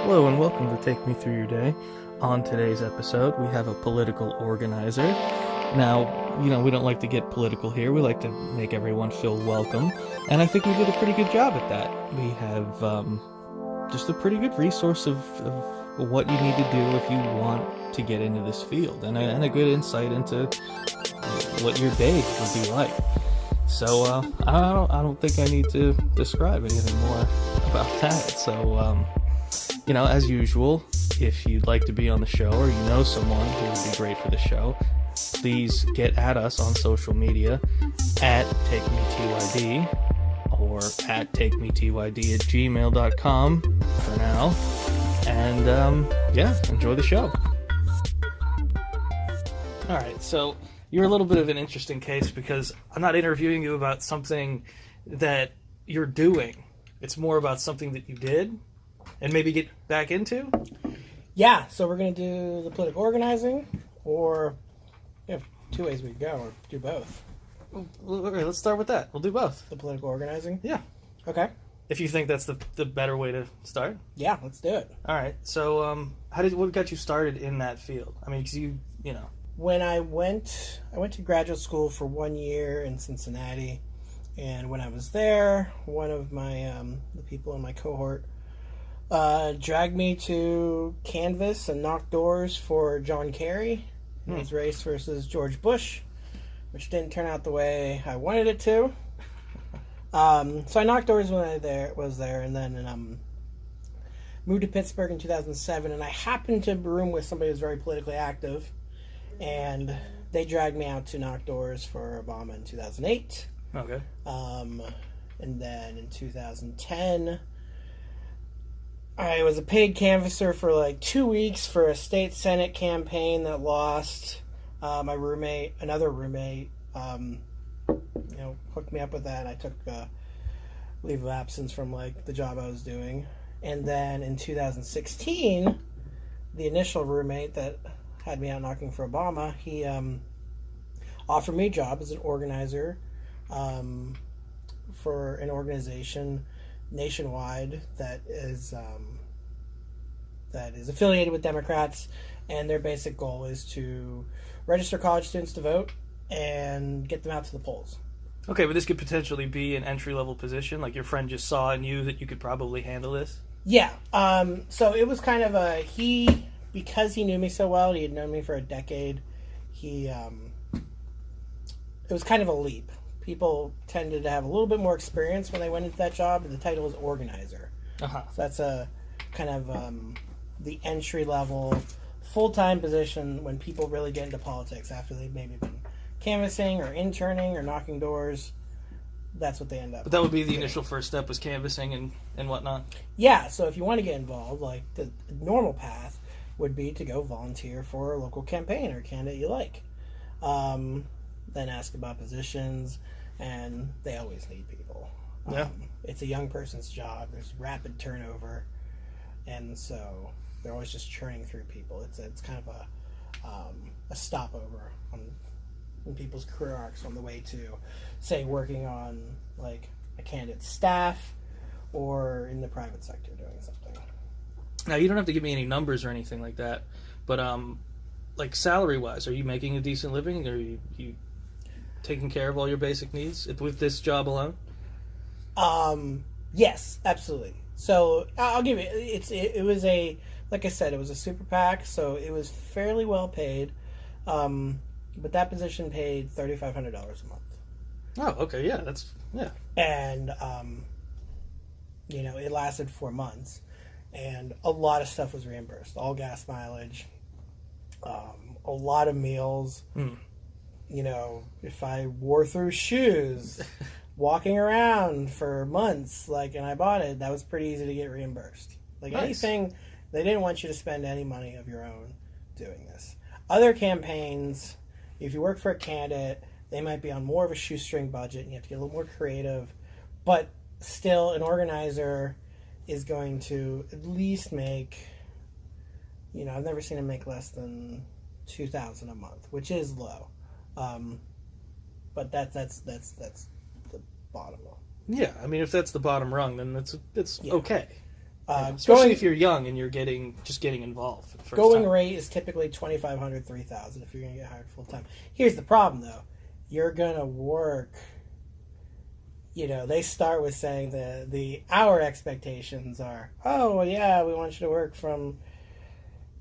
Hello and welcome to Take Me Through Your Day. On today's episode, we have a political organizer. Now, we don't like to get political here. We like to make everyone feel welcome. And I think we did a pretty good job at that. We have just a pretty good resource of what you need to do if you want to get into this field. And a good insight into what your day would be like. So, I don't think I need to describe anything more about that. So, as usual, if you'd like to be on the show or you know someone who would be great for the show, please get at us on social media at TakeMeTYD or at TakeMeTYD@gmail.com for now. And, enjoy the show. Alright, so you're a little bit of an interesting case because I'm not interviewing you about something that you're doing. It's more about something that you did and maybe get back into? Yeah, so we're going to do the political organizing, or we have two ways we could go, or do both. Okay, let's start with that. We'll do both. The political organizing? Yeah. Okay. If you think that's the better way to start? Yeah, let's do it. All right. So, what got you started in that field? I mean, because When I went to graduate school for 1 year in Cincinnati, and when I was there, one of my the people in my cohort dragged me to canvass and knock doors for John Kerry in his race versus George Bush, which didn't turn out the way I wanted it to. So I knocked doors when I was there, and then moved to Pittsburgh in 2007, and I happened to room with somebody who's very politically active, and they dragged me out to knock doors for Obama in 2008. Okay. And then in 2010, I was a paid canvasser for like 2 weeks for a state senate campaign that lost. Another roommate, hooked me up with that. I took leave of absence from like the job I was doing. And then in 2016, the initial roommate that had me out knocking for Obama, he offered me a job as an organizer for an organization nationwide that is affiliated with Democrats, and their basic goal is to register college students to vote and get them out to the polls. Okay, but this could potentially be an entry-level position? Like your friend just saw in you that you could probably handle this? Yeah. So it was kind of because he knew me so well, he had known me for a decade, it was kind of a leap. People tended to have a little bit more experience when they went into that job, and the title is organizer. Uh-huh. So that's a kind of the entry-level, full-time position when people really get into politics after they've maybe been canvassing or interning or knocking doors. That's what they end up. But that would be the initial first step, was canvassing and whatnot? Yeah, so if you want to get involved, like the normal path would be to go volunteer for a local campaign or candidate you like. Then ask about positions, and they always need people. Yeah. It's a young person's job. There's rapid turnover, and so they're always just churning through people. It's kind of a stopover on people's career arcs on the way to, say, working on like a candidate's staff or in the private sector doing something. Now, you don't have to give me any numbers or anything like that, but like salary-wise, are you making a decent living? Are you taking care of all your basic needs with this job alone? Yes, absolutely. So I'll give you. It was like I said, it was a super PAC, so it was fairly well paid. But that position paid $3,500 a month. Oh, okay, yeah, And it lasted 4 months, and a lot of stuff was reimbursed. All gas mileage, a lot of meals. If I wore through shoes, walking around for months, and I bought it, that was pretty easy to get reimbursed. Nice. Anything, they didn't want you to spend any money of your own doing this. Other campaigns, if you work for a candidate, they might be on more of a shoestring budget, and you have to get a little more creative. But still, an organizer is going to at least make, I've never seen them make less than $2,000 a month, which is low. But that's the bottom. Yeah, I mean, if that's the bottom rung, then it's yeah. okay. Especially if you're young and you're just getting involved. For the first going time. rate is typically $2,500, $3,000 if you're going to get hired full time. Here's the problem, though. You're going to work. They start with saying the hour expectations are, oh, well, yeah, we want you to work from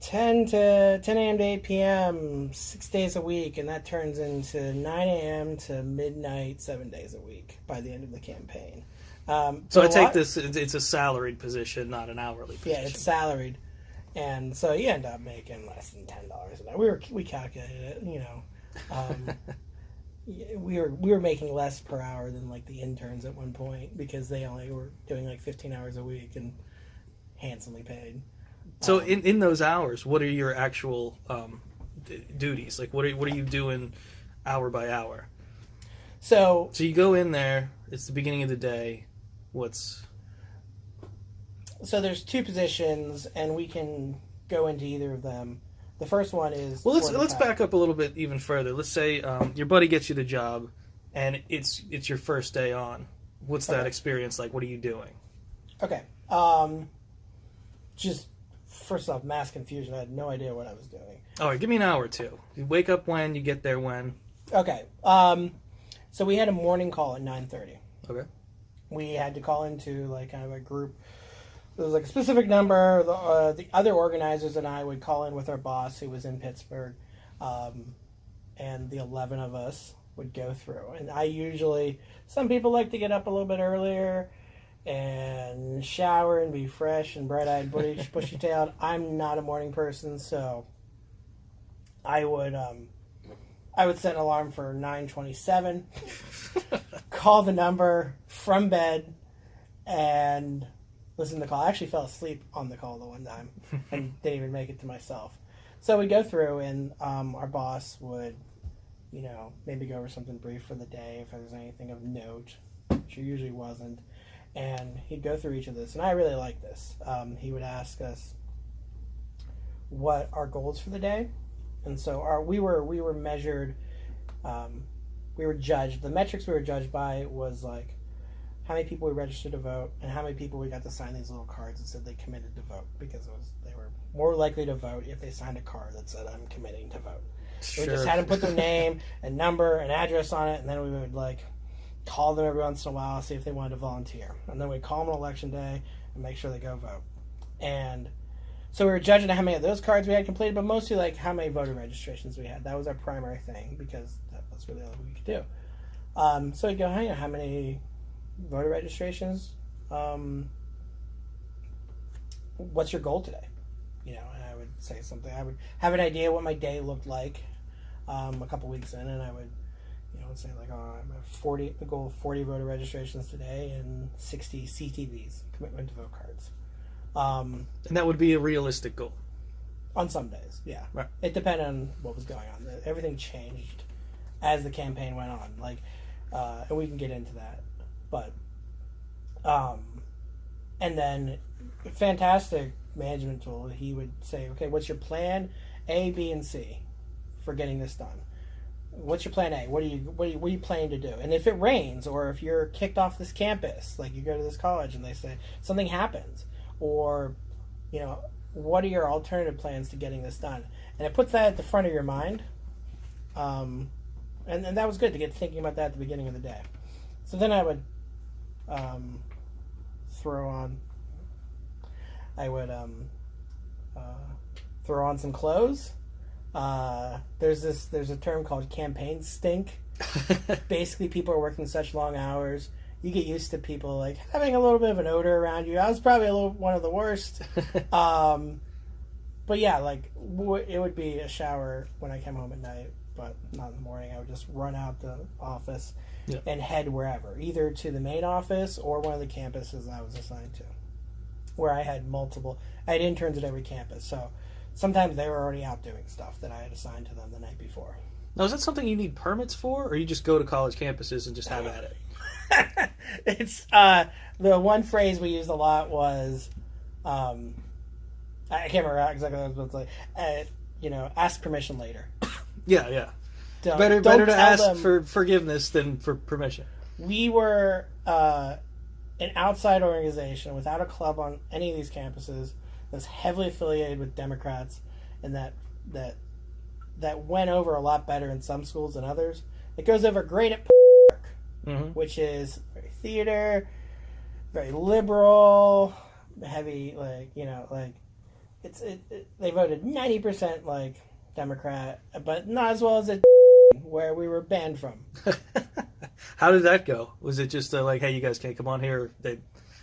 10 a.m. to 8 p.m. 6 days a week, and that turns into 9 a.m. to midnight 7 days a week by the end of the campaign. So I take this, it's a salaried position, not an hourly position. Yeah, it's salaried. And so you end up making less than $10 an hour. We calculated it, we were making less per hour than like the interns at one point because they only were doing like 15 hours a week and handsomely paid. So in those hours, what are your actual duties? Like what are you doing hour by hour? So you go in there, it's the beginning of the day. So there's two positions, and we can go into either of them. The first one is... Well, let's back up a little bit even further. Let's say your buddy gets you the job, and it's your first day on. What's that experience like? What are you doing? Okay. Just, first off, mass confusion. I had no idea what I was doing. All right, give me an hour or two. You wake up when? You get there when? Okay. So we had a morning call at 9:30. Okay. We had to call into like kind of a group. There was like a specific number. The other organizers and I would call in with our boss, who was in Pittsburgh, and the 11 of us would go through. And I usually, some people like to get up a little bit earlier and shower and be fresh and bright-eyed, bushy-tailed. I'm not a morning person, so I would set an alarm for 9:27, call the number from bed, and listen to the call. I actually fell asleep on the call the one time and didn't even make it to myself. So we'd go through, and our boss would, maybe go over something brief for the day if there was anything of note, which there usually wasn't. And he'd go through each of this, and I really liked this. He would ask us what our goals for the day. And so we were measured, we were judged. The metrics we were judged by was like how many people we registered to vote and how many people we got to sign these little cards that said they committed to vote, because they were more likely to vote if they signed a card that said I'm committing to vote. Sure. We just had them put their name and number and address on it, and then we would like call them every once in a while, see if they wanted to volunteer, and then we'd call them on election day and make sure they go vote. And so we were judging how many of those cards we had completed, but mostly like how many voter registrations we had. That was our primary thing, because that's really all we could do. So we'd go, hey, how many voter registrations? What's your goal today? And I would say something. I would have an idea what my day looked like a couple weeks in, and I would, say like, I'm at the goal of 40 voter registrations today and 60 CTVs, commitment to vote cards. And that would be a realistic goal. On some days, yeah. Right. It depended on what was going on. Everything changed as the campaign went on. And we can get into that. But, and then, fantastic management tool. He would say, okay, what's your plan A, B, and C for getting this done? What's your plan A? What are you planning to do? And if it rains, or if you're kicked off this campus, like you go to this college and they say something happens, or, what are your alternative plans to getting this done? And it puts that at the front of your mind. And that was good to get thinking about that at the beginning of the day. So then I would throw on some clothes. There's a term called campaign stink. Basically, people are working such long hours. You get used to people like having a little bit of an odor around you. I was probably one of the worst. But yeah, like it would be a shower when I came home at night, but not in the morning. I would just run out the office and head wherever, either to the main office or one of the campuses I was assigned to, where I had interns at every campus. So sometimes they were already out doing stuff that I had assigned to them the night before. Now, is that something you need permits for, or you just go to college campuses and just have at it? It's the one phrase we used a lot was, I can't remember exactly what I was about to say. Ask permission later. Yeah. Better to ask for forgiveness than for permission. We were an outside organization without a club on any of these campuses that's heavily affiliated with Democrats, and that went over a lot better in some schools than others. It goes over great at which is very theater, very liberal, heavy, like, you know, like they voted 90% like Democrat, but not as well as it where we were banned from. How did that go? Was it just like, hey, you guys can't come on here? They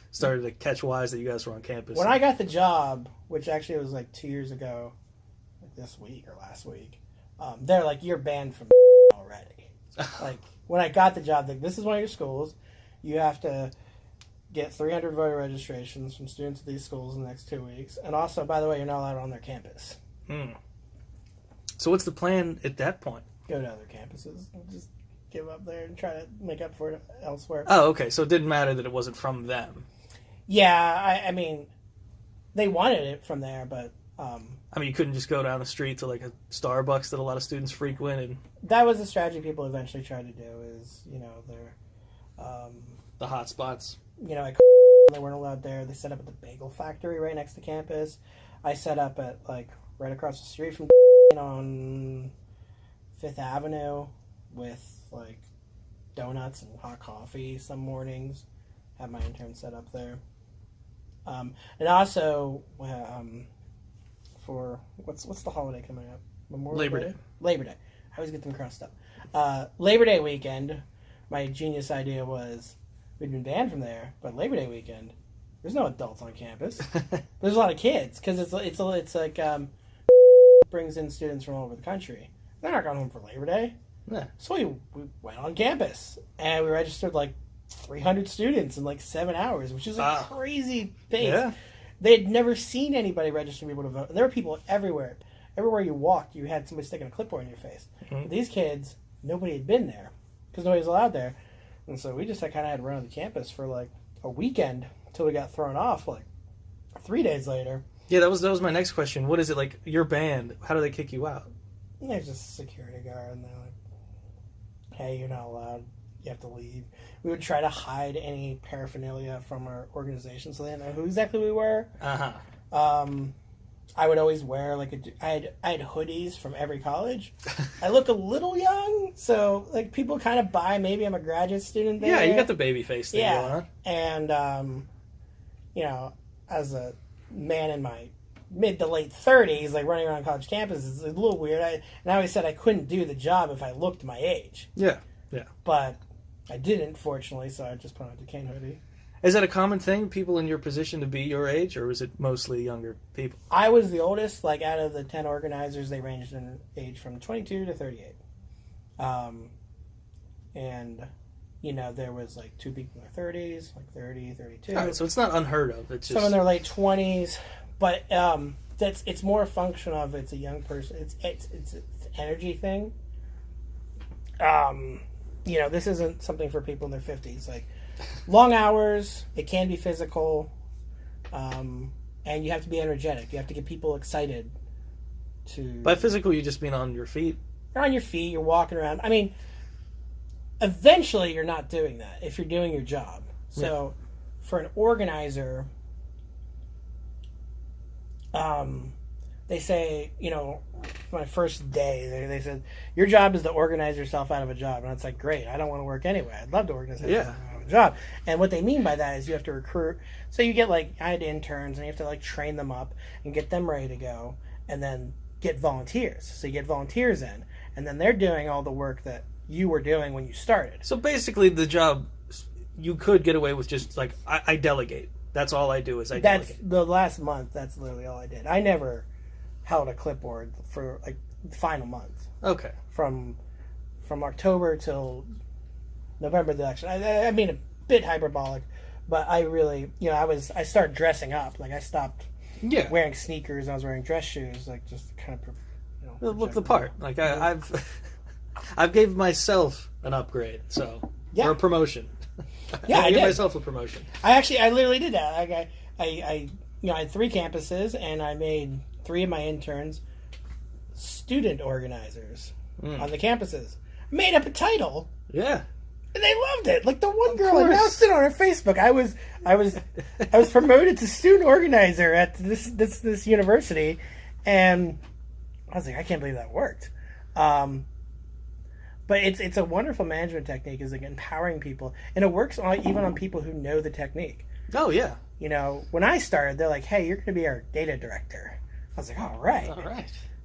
started to catch wise that you guys were on campus. When I got the job, which actually was like 2 years ago, like this week or last week, they're like, you're banned from already. Like, when I got the job, like, this is one of your schools. You have to get 300 voter registrations from students at these schools in the next 2 weeks. And also, by the way, you're not allowed on their campus. So what's the plan at that point? Go to other campuses. Just give up there and try to make up for it elsewhere. Oh, okay. So it didn't matter that it wasn't from them. Yeah, I mean, they wanted it from there, but... I mean, you couldn't just go down the street to like a Starbucks that a lot of students frequent, and that was the strategy people eventually tried to do. Is, you know, the hot spots. You know, they weren't allowed there. They set up at the bagel factory right next to campus. I set up at like right across the street from on Fifth Avenue with like donuts and hot coffee some mornings. Had my intern set up there, and also. For what's the holiday coming up? Labor Day. Labor Day. I always get them crossed up. Labor Day weekend. My genius idea was we'd been banned from there, but Labor Day weekend, there's no adults on campus. There's a lot of kids because it's like brings in students from all over the country. They're not going home for Labor Day. Yeah. So we went on campus and we registered like 300 students in like 7 hours, which is a crazy pace. Yeah. They had never seen anybody register people to vote. And there were people everywhere. Everywhere you walked, you had somebody sticking a clipboard in your face. But these kids, nobody had been there because nobody was allowed there. And so we just kind of had to run on the campus for like a weekend until we got thrown off like 3 days later. Yeah, that was my next question. What is it like? You're banned. How do they kick you out? And there's just a security guard, and they're like, "Hey, you're not allowed. You have to leave." We would try to hide any paraphernalia from our organization so they didn't know who exactly we were. I would always wear I had hoodies from every college. I look a little young, so like people kind of buy maybe I'm a graduate student there. Yeah, you got the baby face thing going on. And you know, as a man in my mid to late 30s, like running around college campus is a little weird. I always said I couldn't do the job if I looked my age. Yeah. But I didn't, fortunately, so I just put on a Duquesne hoodie. Is that a common thing, people in your position to be your age, or is it mostly younger people? I was the oldest. Like, out of the 10 organizers, they ranged in age from 22 to 38. And, you know, there was, like, 2 people in their 30s, like 30, 32. All right, so it's not unheard of. It's just... Some in their late 20s. But it's more a function of it's a young person. It's an energy thing. You know, this isn't something for people in their 50s. Like, long hours, it can be physical, and you have to be energetic. You have to get people excited to... By physical, you just mean on your feet? You're on your feet, you're walking around. I mean, eventually you're not doing that if you're doing your job. So, for an organizer, they say, you know, my first day, they said, your job is to organize yourself out of a job. And it's like, great, I don't want to work anyway. I'd love to organize myself out of a job. And what they mean by that is you have to recruit. So you get, like, I had interns, and you have to, like, train them up and get them ready to go, and then get volunteers. So you get volunteers in, and then they're doing all the work that you were doing when you started. So basically the job, you could get away with just, like, I delegate. That's all I do is I delegate. That's the last month, that's literally all I did. I never held a clipboard for like the final month. Okay. From October till November of the election. I mean, a bit hyperbolic, but I really, you know, I started dressing up. Like, I stopped wearing sneakers. I was wearing dress shoes, like, just to kind of, you know, look the part. Like, I've gave myself an upgrade, so or a promotion. Yeah, I gave did. myself a promotion. I literally did that. Like, I you know, I had 3 campuses, and I made 3 of my interns student organizers on the campuses. I made up a title. Yeah. And they loved it. Like the one girl announced it on her Facebook. I was promoted to student organizer at this university, and I was like, I can't believe that worked. But it's a wonderful management technique, is like empowering people, and it works even on people who know the technique. Oh yeah. You know, when I started, they're like, "Hey, you're going to be our data director." I was like, "All right."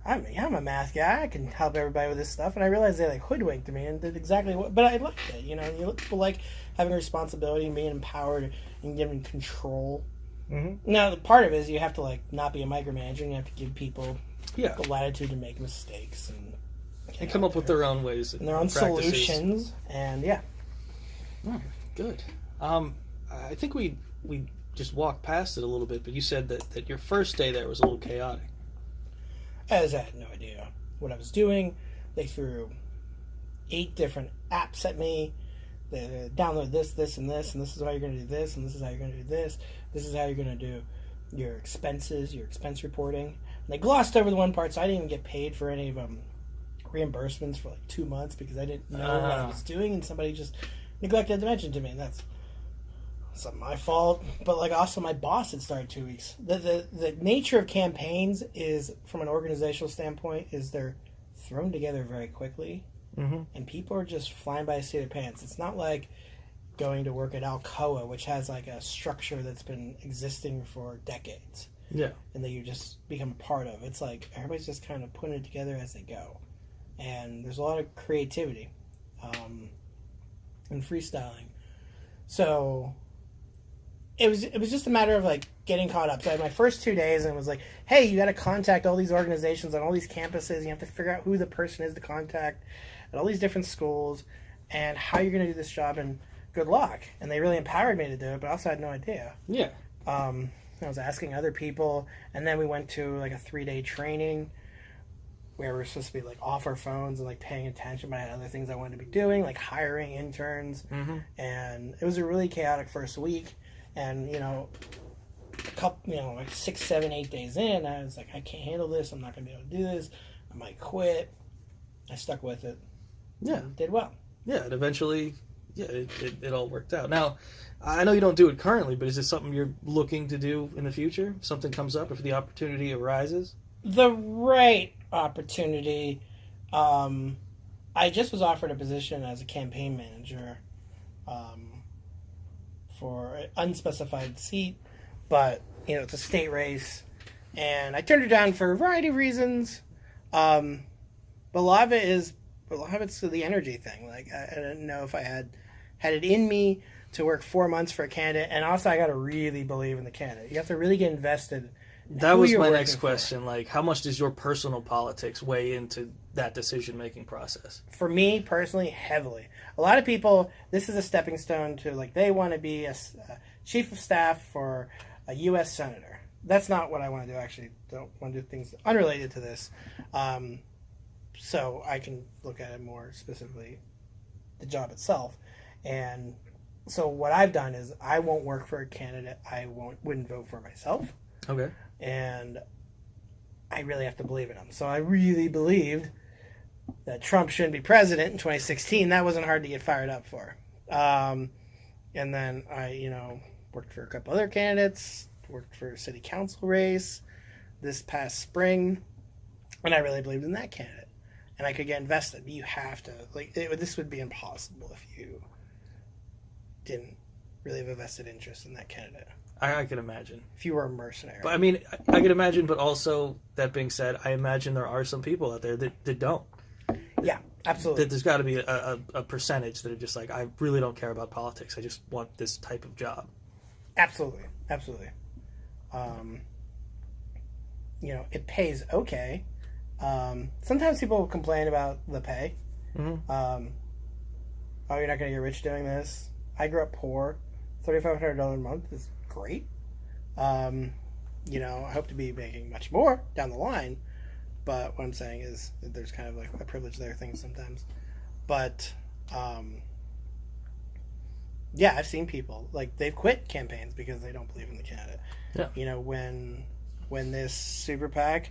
I'm a math guy. I can help everybody with this stuff. And I realized they like hoodwinked me and did exactly what. But I liked it. You know, people like having responsibility and being empowered and given control. Mm-hmm. Now, the part of it is you have to like not be a micromanager. And you have to give people the latitude to make mistakes and come up with their own ways and their own solutions. And good. I think we just walked past it a little bit, but you said that your first day there was a little chaotic. As I had no idea what I was doing. They threw 8 different apps at me. They download this, and this is how you're going to do this, and this is how you're going to do this. This is how you're going to do your expenses, your expense reporting. And they glossed over the one part, so I didn't even get paid for any of reimbursements for like 2 months because I didn't know what I was doing, and somebody just neglected to mention to me, and that's not my fault, but like also my boss had started 2 weeks. The nature of campaigns is, from an organizational standpoint, is they're thrown together very quickly, and people are just flying by the seat of their pants. It's not like going to work at Alcoa, which has like a structure that's been existing for decades, and that you just become a part of. It's like everybody's just kind of putting it together as they go, and there's a lot of creativity and freestyling. So it was just a matter of like getting caught up. So I had my first 2 days and it was like, hey, you got to contact all these organizations on all these campuses. You have to figure out who the person is to contact at all these different schools and how you're going to do this job, and good luck. And they really empowered me to do it, but I also had no idea. Yeah. I was asking other people, and then we went to like a 3-day training where we were supposed to be like off our phones and like paying attention. But I had other things I wanted to be doing, like hiring interns. And it was a really chaotic first week. And, like 6, 7, 8 days in, I was like, I can't handle this. I'm not going to be able to do this. I might quit. I stuck with it. Yeah. Did well. Yeah, and eventually, it all worked out. Now, I know you don't do it currently, but is it something you're looking to do in the future? If something comes up, if the opportunity arises? The right opportunity. I just was offered a position as a campaign manager for an unspecified seat, but it's a state race, and I turned it down for a variety of reasons. But a lot of it's the energy thing. Like I didn't know if I had it in me to work 4 months for a candidate, and also I got to really believe in the candidate. You have to really get invested. That was my next question. Like, how much does your personal politics weigh into that decision-making process? For me, personally, heavily. A lot of people, this is a stepping stone to, like, they want to be a chief of staff for a U.S. senator. That's not what I want to do, actually. Don't want to do things unrelated to this. So I can look at it more specifically, the job itself. And so what I've done is I won't work for a candidate I wouldn't vote for myself. Okay. And I really have to believe in him. So I really believed that Trump shouldn't be president in 2016. That wasn't hard to get fired up for. And then I, worked for a couple other candidates, worked for a city council race this past spring, and I really believed in that candidate. And I could get invested. You have to, this would be impossible if you didn't really have a vested interest in that candidate. I can imagine. If you were a mercenary. But I mean, I can imagine, but also, that being said, I imagine there are some people out there that don't. Yeah, absolutely. There's got to be a percentage that are just like, I really don't care about politics. I just want this type of job. Absolutely. Absolutely. It pays okay. Sometimes people complain about the pay. Mm-hmm. Oh, you're not going to get rich doing this. I grew up poor. $3,500 a month is great. I hope to be making much more down the line, but what I'm saying is that there's kind of like a privilege there thing sometimes. But I've seen people like they've quit campaigns because they don't believe in the candidate. Yeah. When this super PAC,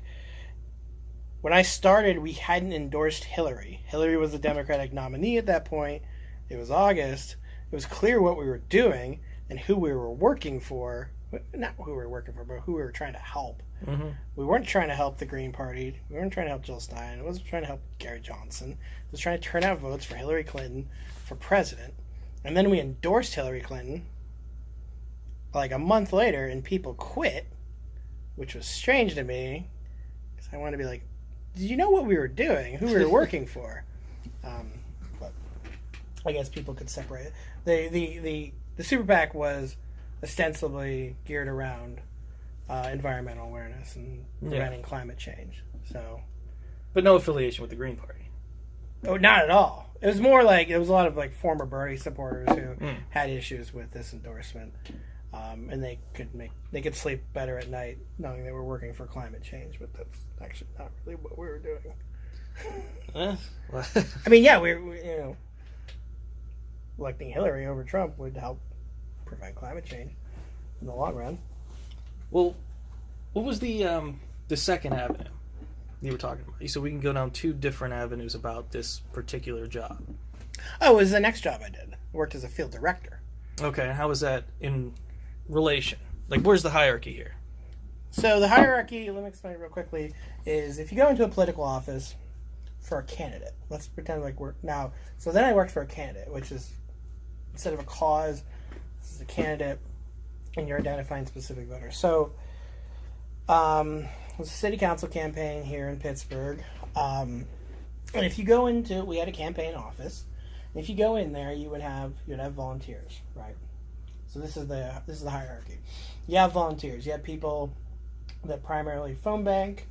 when I started, we hadn't endorsed Hillary. Hillary was the Democratic nominee at that point, It was August. It was clear what we were doing and who we were working for. Not who we were working for, but who we were trying to help. Mm-hmm. We weren't trying to help the Green Party. We weren't trying to help Jill Stein. It wasn't trying to help Gary Johnson. It was trying to turn out votes for Hillary Clinton for president. And then we endorsed Hillary Clinton like a month later, and people quit, which was strange to me because I wanted to be like, did you know what we were doing? Who we were working for? But I guess people could separate it. The Super PAC was ostensibly geared around environmental awareness and preventing climate change. So, but no affiliation with the Green Party. Oh, not at all. It was more like it was a lot of like former Bernie supporters who had issues with this endorsement, and they could sleep better at night knowing they were working for climate change. But that's actually not really what we were doing. I mean, yeah, we electing Hillary over Trump would help prevent climate change in the long run. Well, what was the second avenue you were talking about? So we can go down two different avenues about this particular job. Oh, it was the next job I did. I worked as a field director. Okay, how was that in relation? Like, where's the hierarchy here? So the hierarchy, let me explain it real quickly, is if you go into a political office for a candidate, let's pretend like we're now. So then I worked for a candidate, which is instead of a cause, this is a candidate, and you're identifying specific voters. So it was a city council campaign here in Pittsburgh. And if you go into, we had a campaign office. And if you go in there, you'd have volunteers, right? So this is the hierarchy. You have volunteers. You have people that primarily phone bank.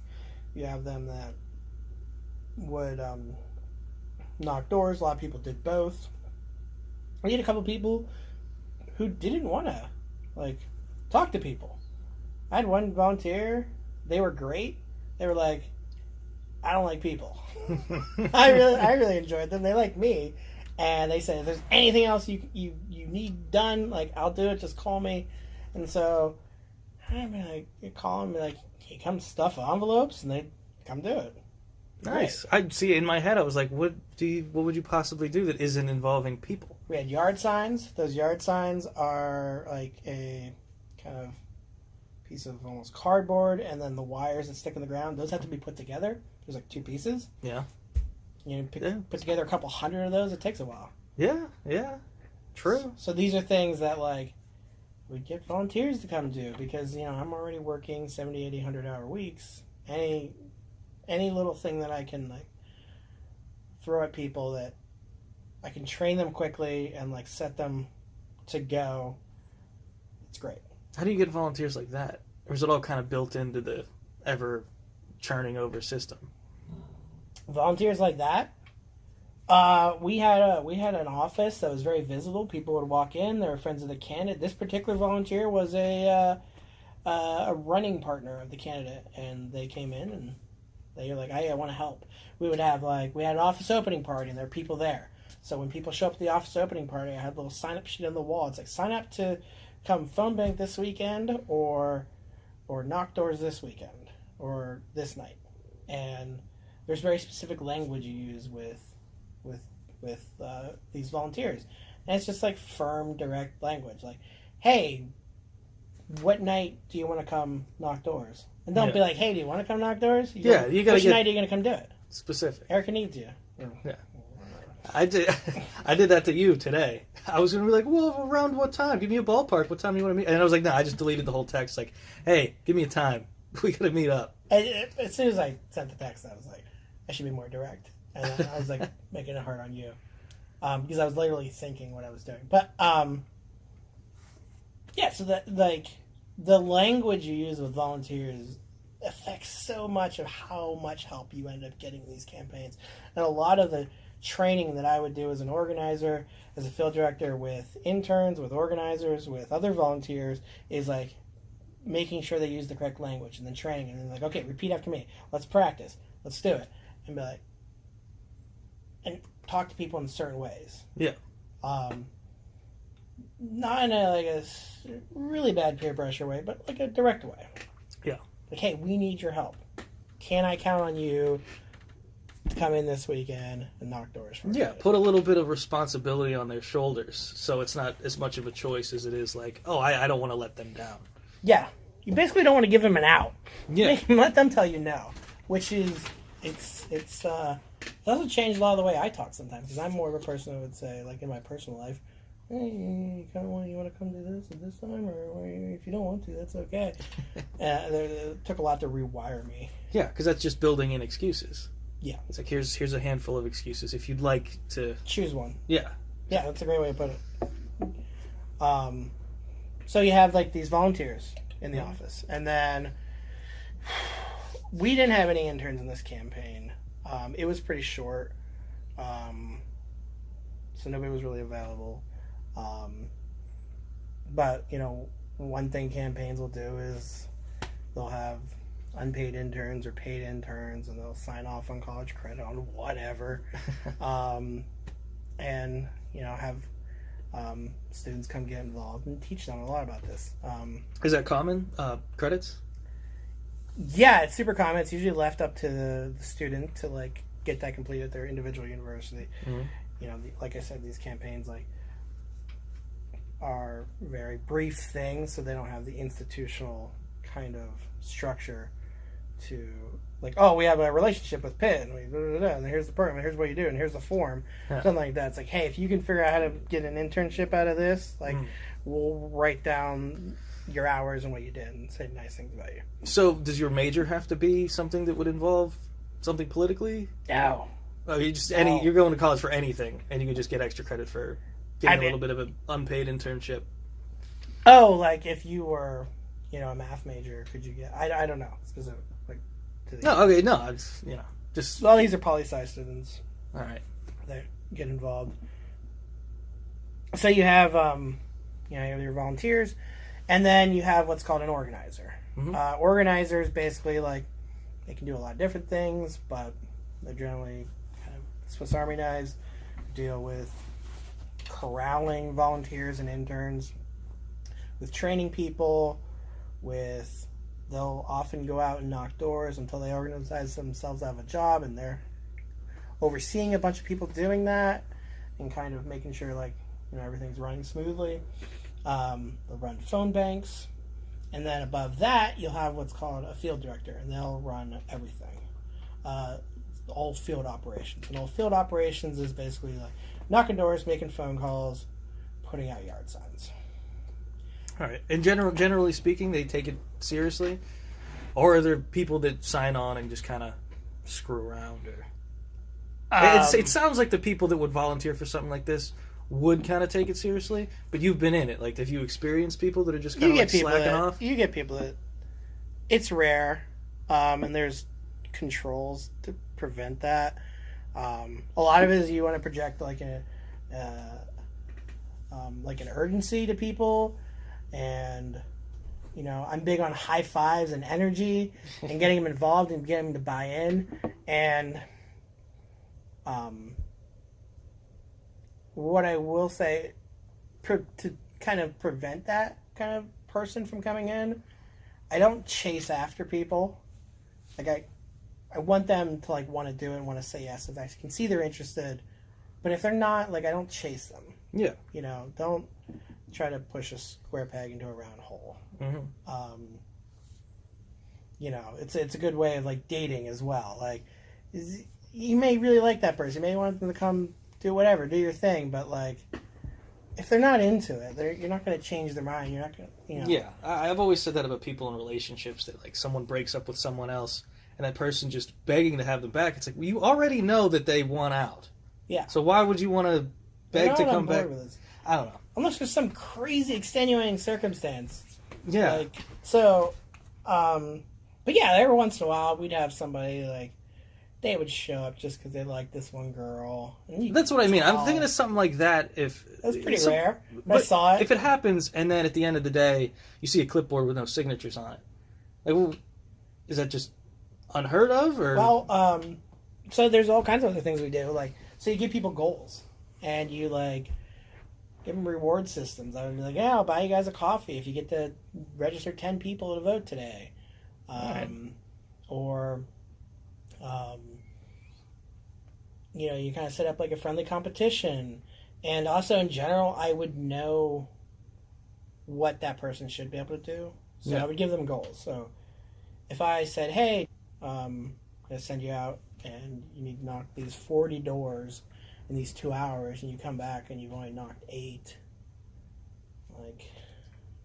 You have them that would knock doors. A lot of people did both. We had a couple people who didn't want to talk to people. I had one volunteer. They were great. They were like, I don't like people. I really enjoyed them. They liked me, and they said, if there's anything else you need done, I'll do it. Just call me. And so I'd be like, you call them, be like, can you come stuff envelopes, and they'd come do it. Nice. Right. I see. In my head, I was like, what would you possibly do that isn't involving people? We had yard signs. Those yard signs are like a kind of piece of almost cardboard, and then the wires that stick in the ground, those have to be put together. There's like two pieces. Yeah. Put together a couple hundred of those. It takes a while. Yeah. True. So these are things that we get volunteers to come do because I'm already working 70, 80, 100-hour weeks. Any little thing that I can throw at people that I can train them quickly and set them to go, it's great. How do you get volunteers like that? Or is it all kind of built into the ever churning over system? Volunteers like that? We had an office that was very visible. People would walk in. They were friends of the candidate. This particular volunteer was a running partner of the candidate, and they came in and they were like, "Hey, I want to help." We would have we had an office opening party, and there were people there. So when people show up at the office opening party, I had a little sign-up sheet on the wall. It's like, sign up to come phone bank this weekend, or knock doors this weekend, or this night. And there's very specific language you use with these volunteers, and it's just firm, direct language. Hey, what night do you want to come knock doors? And don't be like, hey, do you want to come knock doors? You gotta which night are you going to come do it? Specific. Erica needs you. Yeah. I did that to you today. I was going to be like, well, around what time? Give me a ballpark. What time do you want to meet? And I was like, no, I just deleted the whole text. Hey, give me a time. We got to meet up. As soon as I sent the text, I was like, I should be more direct. And I was making it hard on you. Because I was literally thinking what I was doing. But, yeah, so that, the language you use with volunteers affects so much of how much help you end up getting in these campaigns. And a lot of the training that I would do as an organizer, as a field director, with interns, with organizers, with other volunteers, is making sure they use the correct language, and then training, and then okay, repeat after me. Let's practice. Let's do it. And be and talk to people in certain ways. Yeah. Not in a really bad peer pressure way, but a direct way. Yeah. Hey, we need your help. Can I count on you come in this weekend and knock doors for Yeah, put a little bit of responsibility on their shoulders, so it's not as much of a choice as it is like, oh, I don't want to let them down. Yeah, you basically don't want to give them an out. Yeah, Let them tell you no, which is it doesn't change a lot of the way I talk sometimes, because I'm more of a person who would say, like in my personal life, hey, you want to come to this at this time, or if you don't want to, that's okay. It took a lot to rewire me. yeah, because that's just building in excuses. Yeah, it's like here's a handful of excuses if you'd like to choose one. Yeah, yeah, that's a great way to put it. So you have like these volunteers in the office, and then we didn't have any interns in this campaign. It was pretty short, so nobody was really available. But one thing campaigns will do is they'll have unpaid interns or paid interns, and they'll sign off on college credit on whatever, and have students come get involved and teach them a lot about this. Is that common, credits? Yeah, it's super common. It's usually left up to the student to like get that completed at their individual university. Mm-hmm. Like I said, these campaigns are very brief things, so they don't have the institutional kind of structure to like, oh, we have a relationship with Pitt, and and here's the program, and here's what you do, and here's the form. Yeah. Something like that. It's like, hey, if you can figure out how to get an internship out of this, we'll write down your hours and what you did and say nice things about you. So does your major have to be something that would involve something politically? No. Oh, you're going to college for anything, and you can just get extra credit for getting a little bit of an unpaid internship. Oh, like if you were, a math major, could you get? I don't know specific. It's just. Well, these are poli-sci students. All right. That get involved. So you have, you have your volunteers, and then you have what's called an organizer. Mm-hmm. Organizers basically they can do a lot of different things, but they're generally kind of Swiss Army knives, deal with corralling volunteers and interns, with training people, they'll often go out and knock doors until they organize themselves out of a job, and they're overseeing a bunch of people doing that and kind of making sure everything's running smoothly. They'll run phone banks, and then above that you'll have what's called a field director, and they'll run everything, all field operations. And all field operations is basically knocking doors, making phone calls, putting out yard signs. All right. And generally speaking, they take it seriously, or are there people that sign on and just kind of screw around? Or it sounds like the people that would volunteer for something like this would kind of take it seriously. But you've been in it. Like, have you experienced people that are just kind of slacking off? You get people that it's rare, and there's controls to prevent that. A lot of it is you want to project an urgency to people. And I'm big on high fives and energy and getting them involved and getting them to buy in. And what I will say to kind of prevent that kind of person from coming in, I don't chase after people. I want them to want to do it and want to say yes if I can see they're interested. But if they're not, I don't chase them. Yeah. Don't try to push a square peg into a round hole. Mm-hmm. It's a good way of dating as well. You may really like that person, you may want them to come do whatever, do your thing, but if they're not into it, you're not going to change their mind. You're not going to, Yeah, I've always said that about people in relationships, that someone breaks up with someone else and that person just begging to have them back. It's you already know that they want out. Yeah. So why would you want to beg to come back? I don't know. Unless there's some crazy extenuating circumstance. Yeah. But yeah, every once in a while we'd have somebody they would show up just because they liked this one girl. That's what I mean. I'm thinking of something like that. That's pretty rare. But I saw it. If it happens, and then at the end of the day, you see a clipboard with no signatures on it, is that just unheard of? Or so there's all kinds of other things we do. So you give people goals, and you give them reward systems. I would be yeah, I'll buy you guys a coffee if you get to register 10 people to vote today. Right. Or you kind of set up like a friendly competition. And also in general, I would know what that person should be able to do. So I would give them goals. So if I said, hey, I'm going to send you out and you need to knock these 40 doors in these 2 hours, and you come back and you've only knocked 8. Like,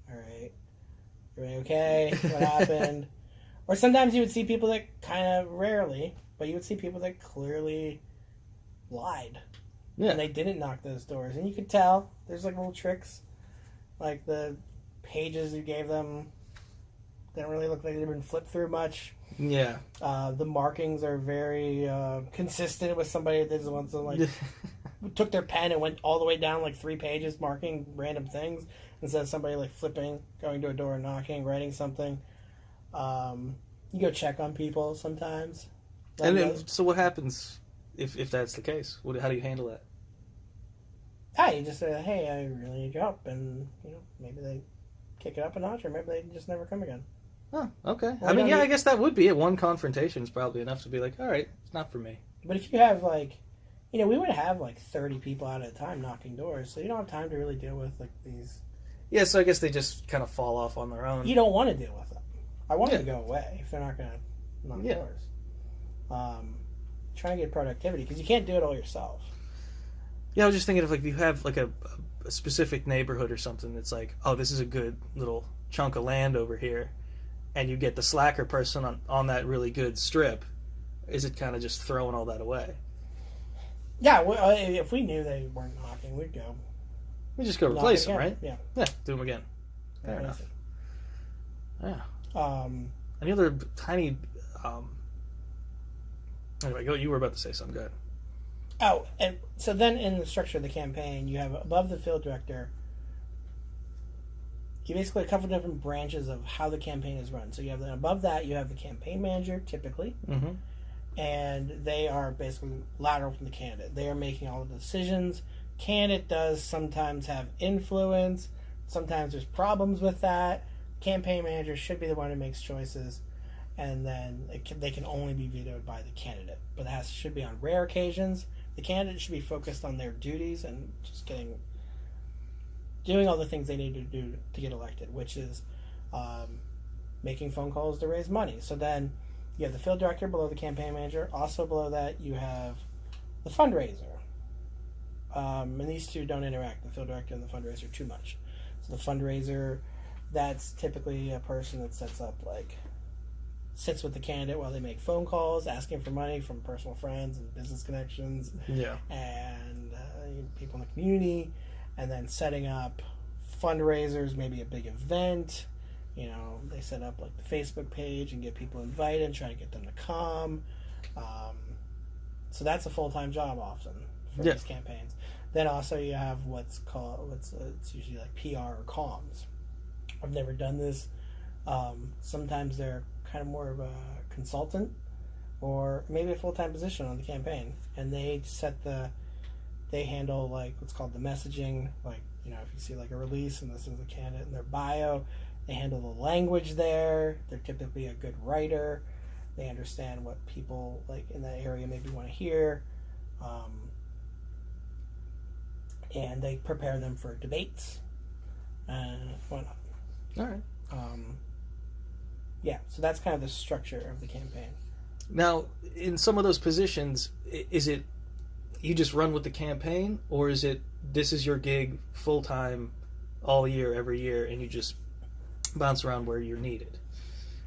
all right, everybody okay? What happened? Or sometimes you would see people that kind of rarely, but you would see people that clearly lied. Yeah. And they didn't knock those doors. And you could tell. There's like little tricks. Like the pages you gave them didn't really look like they'd been flipped through much. Yeah. The markings are very consistent with somebody that ones that like took their pen and went all the way down like 3 pages marking random things instead of somebody like flipping, going to a door, knocking, writing something. You go check on people sometimes. And then, so what happens if that's the case? How do you handle that? You just say, hey, I really need your help, and maybe they kick it up a notch, or maybe they just never come again. Oh, okay. Well, I mean, I guess that would be it. One confrontation is probably enough to be like, all right, it's not for me. But if you have like, we would have like 30 people out at a time knocking doors, so you don't have time to really deal with like these. Yeah, so I guess they just kind of fall off on their own. You don't want to deal with them. I want them to go away if they're not going to knock doors. Try and get productivity, because you can't do it all yourself. Yeah, I was just thinking if like you have like a specific neighborhood or something that's like, oh, this is a good little chunk of land over here, and you get the slacker person on that really good strip, is it kind of just throwing all that away? Yeah, well, if we knew they weren't knocking, we'd go. We just go replace them, right? Yeah. Yeah, do them again. Fair enough. Yeah. Any other tiny... Anyway, go. You were about to say something. Go ahead. Oh, and so then in the structure of the campaign, you have above the field director, you basically a couple different branches of how the campaign is run. So you have above that, you have the campaign manager, typically, and they are basically lateral from the candidate. They are making all the decisions. Candidate does sometimes have influence. Sometimes there's problems with that. Campaign manager should be the one who makes choices, and then they can only be vetoed by the candidate. But that should be on rare occasions. The candidate should be focused on their duties and just doing all the things they need to do to get elected, which is making phone calls to raise money. So then you have the field director below the campaign manager. Also below that, you have the fundraiser. And these two don't interact, the field director and the fundraiser, too much. So the fundraiser, that's typically a person that sits with the candidate while they make phone calls, asking for money from personal friends and business connections, and people in the community, and then setting up fundraisers, maybe a big event. They set up like the Facebook page and get people invited and try to get them to come. So that's a full-time job often for these campaigns. Then also you have it's usually like PR or comms. I've never done this. Sometimes they're kind of more of a consultant or maybe a full-time position on the campaign, and they handle like what's called the messaging, like if you see like a release and this is a candidate in their bio, they handle the language there. They're typically a good writer. They understand what people like in that area maybe want to hear, and they prepare them for debates and whatnot. All right. So that's kind of the structure of the campaign. Now, in some of those positions, is it you just run with the campaign, or is it this is your gig full-time all year, every year, and you just bounce around where you're needed?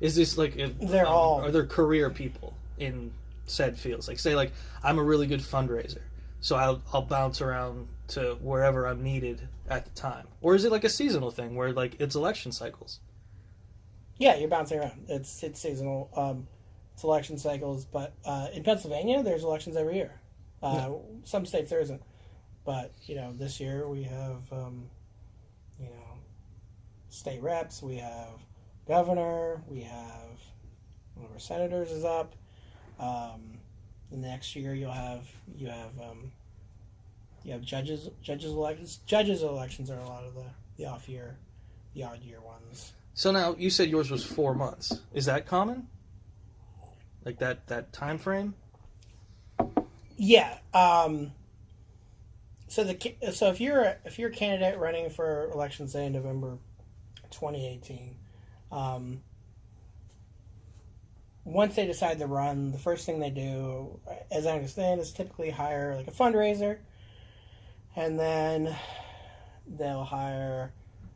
Is this like... Are there career people in said fields? Like, say, like, I'm a really good fundraiser, so I'll bounce around to wherever I'm needed at the time. Or is it like a seasonal thing where, like, it's election cycles? Yeah, you're bouncing around. It's seasonal. It's election cycles, but in Pennsylvania, there's elections every year. Some states there isn't, but this year we have state reps, we have governor, we have one of our senators is up. The next year you have judges elections. Judges elections are a lot of the odd year ones. So now, you said yours was 4 months. Is that common? Like that time frame? Yeah. So if you're a candidate running for election, say in November 2018, once they decide to run, the first thing they do, as I understand, is typically hire like a fundraiser, and then they'll hire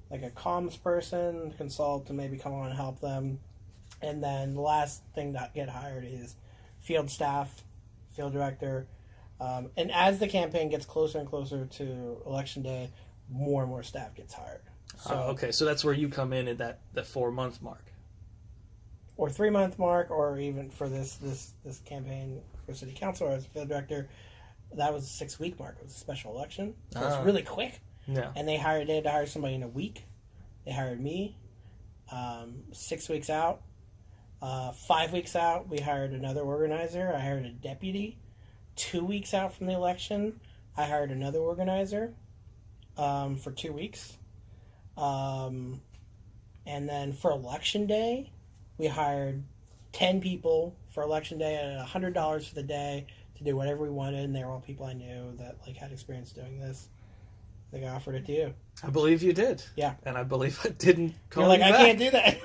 like a comms person, consult to maybe come on and help them, and then the last thing that get hired is field staff, field director. And as the campaign gets closer and closer to election day, more and more staff gets hired. So, okay, so that's where you come in at that 4-month mark. Or 3-month mark, or even for this campaign for city council or as a field director, that was a 6-week mark. It was a special election. So it's really quick. Yeah. And they had to hire somebody in a week. They hired me. 6 weeks out. 5 weeks out, we hired another organizer. I hired a deputy. 2 weeks out from the election, I hired another organizer for 2 weeks. And then for election day, we hired 10 people for election day at $100 for the day to do whatever we wanted. And they were all people I knew that like had experience doing this. I think I offered it to you. I believe you did. Yeah. And I believe I didn't call You're like, you I back. can't do that.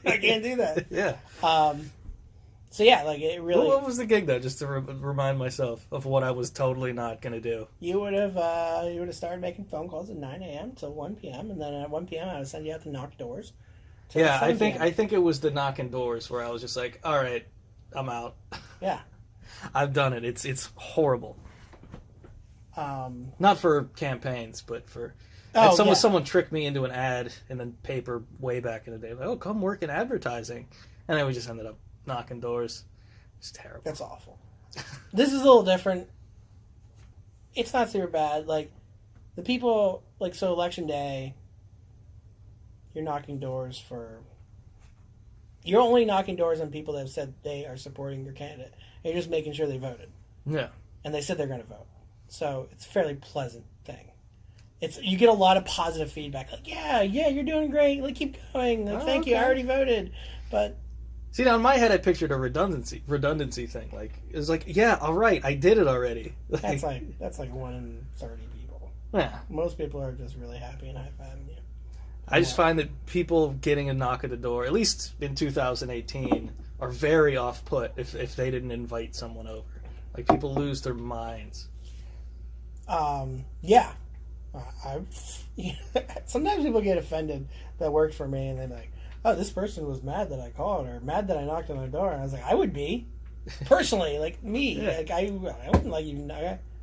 I can't do that. Yeah. So yeah, like it really. What was the gig though? Just to remind myself of what I was totally not going to do. You would have started making phone calls at 9 a.m. till 1 p.m. and then at 1 p.m. I would send you out to knock doors. Yeah, I think it was the knocking doors where I was just like, all right, I'm out. Yeah. I've done it. It's horrible. Not for campaigns, but for someone tricked me into an ad in the paper way back in the day. Like, oh, come work in advertising, and then we just ended up knocking doors. It's terrible. That's awful. This is a little different. It's not super bad. Like the people, like so election day, you're knocking doors for. You're only knocking doors on people that have said they are supporting your candidate. And you're just making sure they voted. Yeah. And they said they're going to vote. So it's a fairly pleasant thing. You get a lot of positive feedback. Like, yeah, you're doing great. Like, keep going. Like, thank you. I already voted. But see, now in my head, I pictured a redundancy thing. Like, it was like, yeah, all right, I did it already. that's like 1 in 30 people. Yeah. Most people are just really happy and high-fiving you. I just find that people getting a knock at the door, at least in 2018, are very off-put if they didn't invite someone over. Like, people lose their minds. Yeah. Sometimes people get offended that worked for me, and they're like, oh, this person was mad that I called, or mad that I knocked on their door. And I was like, I would be. Personally, like me. Yeah. Like, I wouldn't like you.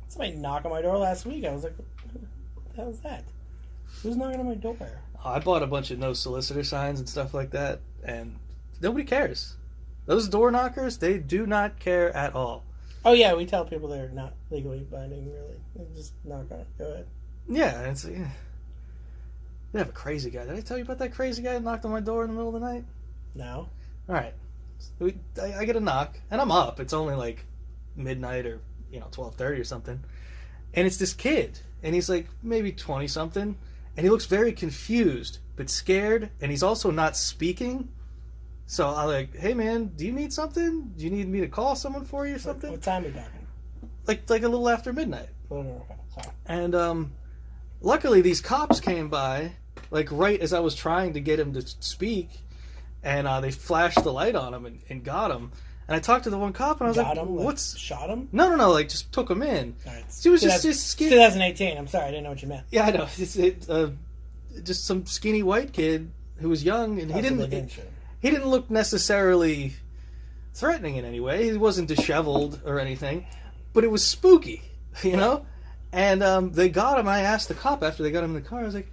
Somebody knocked on my door last week. I was like, what the hell is that? Who's knocking on my door? I bought a bunch of no solicitor signs and stuff like that, and nobody cares. Those door knockers, they do not care at all. Oh, yeah, we tell people they're not legally binding, really. They just knock on it. Go ahead. Yeah, They have a crazy guy. Did I tell you about that crazy guy that knocked on my door in the middle of the night? No. All right. I get a knock, and I'm up. It's only like midnight or 12:30 or something, and it's this kid, and he's like maybe 20-something, and he looks very confused but scared, and he's also not speaking. So I'm like, hey man, do you need something? Do you need me to call someone for you or something? What time are you talking? Like a little after midnight. Okay. Sorry. And luckily these cops came by, like right as I was trying to get him to speak, and they flashed the light on him and got him. And I talked to the one cop, and I was like, what's... Shot him? No, like just took him in. Right. He was just skinny. 2018, I'm sorry, I didn't know what you meant. Yeah, I know. Just some skinny white kid who was young, and he didn't look necessarily threatening in any way. He wasn't disheveled or anything, but it was spooky, And they got him. I asked the cop after they got him in the car. I was like,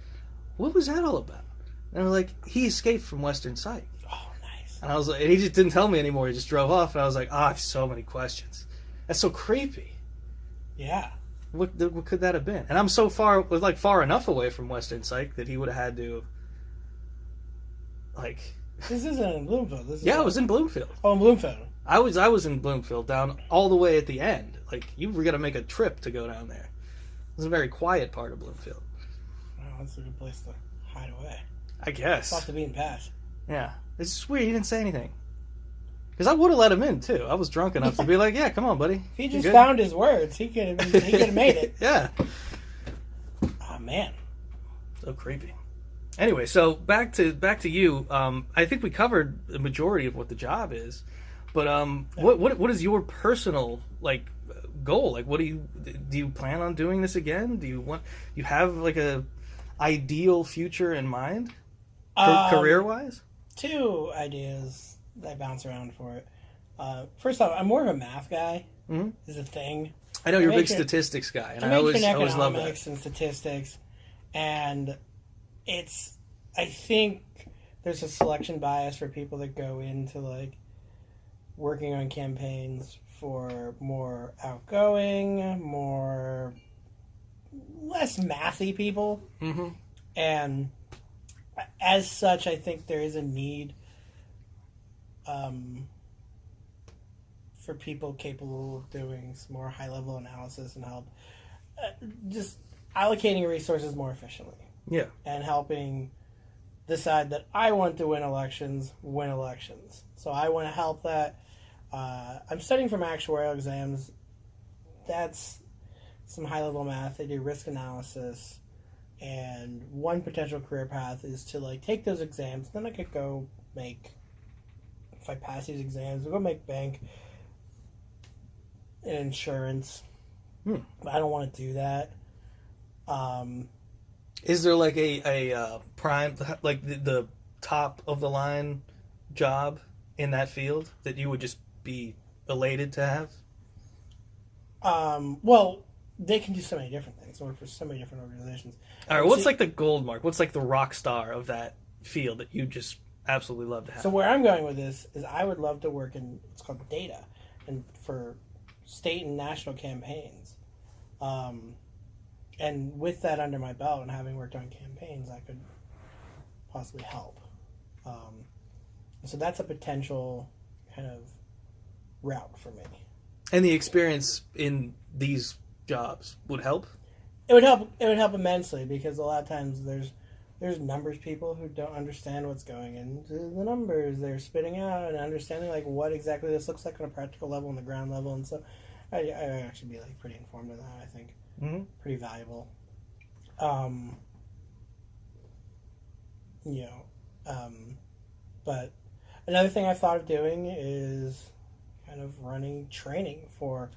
"What was that all about?" And they're like, "He escaped from Western Psych." Oh, nice. And I was like, and he just didn't tell me anymore. He just drove off, and I was like, I have so many questions. That's so creepy. Yeah. What could that have been? And I'm so far enough away from Western Psych that he would have had to, like. This isn't in Bloomfield. I was in Bloomfield. Oh, in Bloomfield. I was in Bloomfield, down all the way at the end. Like, you were gonna make a trip to go down there. It was a very quiet part of Bloomfield. Oh, that's a good place to hide away. I guess. It's off the beaten path. Yeah. It's just weird. He didn't say anything. Because I would have let him in, too. I was drunk enough to be like, yeah, come on, buddy. If he just found his words, he could have made it. Yeah. Oh, man. So creepy. Anyway, so back to you. I think we covered the majority of what the job is. But what is your personal, like, goal? Like, what do you plan on doing this again? Do you have, like, a ideal future in mind? Career-wise? 2 ideas that I bounce around for it. First off, I'm more of a math guy. Mm-hmm. Is a thing. I know you're a big statistics guy, and I always love that. Economics and statistics, and I think there's a selection bias for people that go into like working on campaigns for more outgoing, less mathy people, mm-hmm. and as such, I think there is a need for people capable of doing some more high-level analysis and help just allocating resources more efficiently. Yeah. And helping decide that I want to win elections. So I want to help that. I'm studying for my actuarial exams. That's some high-level math. They do risk analysis. And one potential career path is to like take those exams. Then I could go if I pass these exams, I'll go make bank and insurance. But I don't want to do that. Is there like a prime, like the top of the line job in that field that you would just be elated to have? Well, they can do so many different things. Work for so many different organizations. All right, what's like the gold mark? What's like the rock star of that field that you just absolutely love to have? So where I'm going with this is I would love to work in what's called data, and for state and national campaigns. And with that under my belt and having worked on campaigns, I could possibly help. So that's a potential kind of route for me. And the experience in these jobs would help? It would help. It would help immensely because a lot of times there's numbers people who don't understand what's going into the numbers they're spitting out and understanding like what exactly this looks like on a practical level, on the ground level, and so I actually be like pretty informed of that. I think pretty valuable. But another thing I've thought of doing is kind of running training for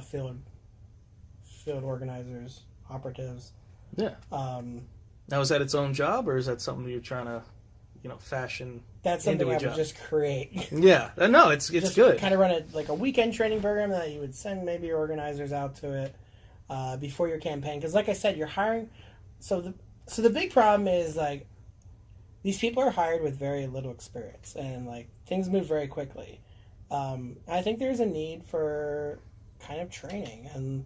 field organizers, operatives. Yeah. Now, is that its own job, or is that something you're trying to, fashion? That's something into I would just create. Yeah, no, it's just good. Kind of run a weekend training program that you would send maybe your organizers out to it before your campaign, because like I said, you're hiring. So the big problem is like these people are hired with very little experience, and like things move very quickly. I think there's a need for kind of training, and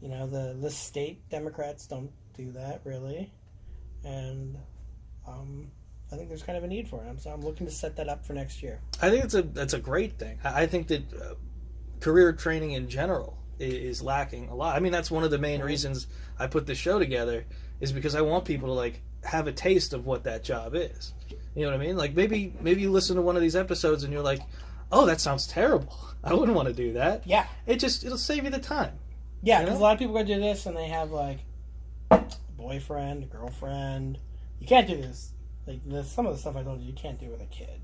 the state Democrats don't do that really, and I think there's kind of a need for it. So I'm looking to set that up for next year. I think that's a great thing. I think that career training in general is lacking a lot. I mean, that's one of the main reasons I put this show together, is because I want people to like have a taste of what that job is. You know what I mean? Like maybe you listen to one of these episodes and you're like, oh, that sounds terrible. I wouldn't want to do that. Yeah. It'll save you the time. Yeah, because a lot of people go do this and they have like a boyfriend, a girlfriend. You can't do this. Like some of the stuff I told you can't do with a kid.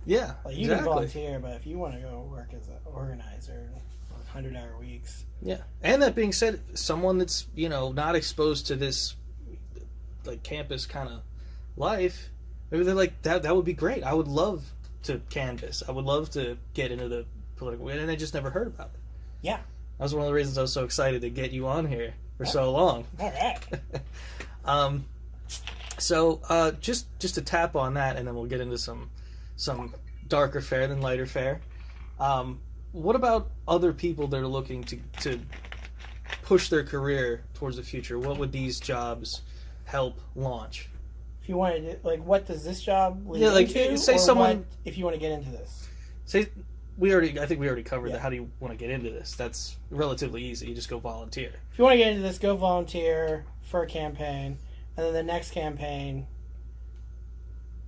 Yeah, like you can volunteer, but if you want to go work as an organizer, 100-hour weeks. Yeah, and that being said, someone that's not exposed to this like campus kind of life, maybe they're like that would be great. I would love to canvass. I would love to get into the political, and I just never heard about it. Yeah. That was one of the reasons I was so excited to get you on here for so long. All right. So just to tap on that, and then we'll get into some darker fare than lighter fare. What about other people that are looking to push their career towards the future? What would these jobs help launch? If you wanted to, like, what does this job lead into? Say someone, if you want to get into this. Say I think we already covered that. How do you want to get into this? That's relatively easy. You just go volunteer. If you want to get into this, go volunteer for a campaign, and then the next campaign,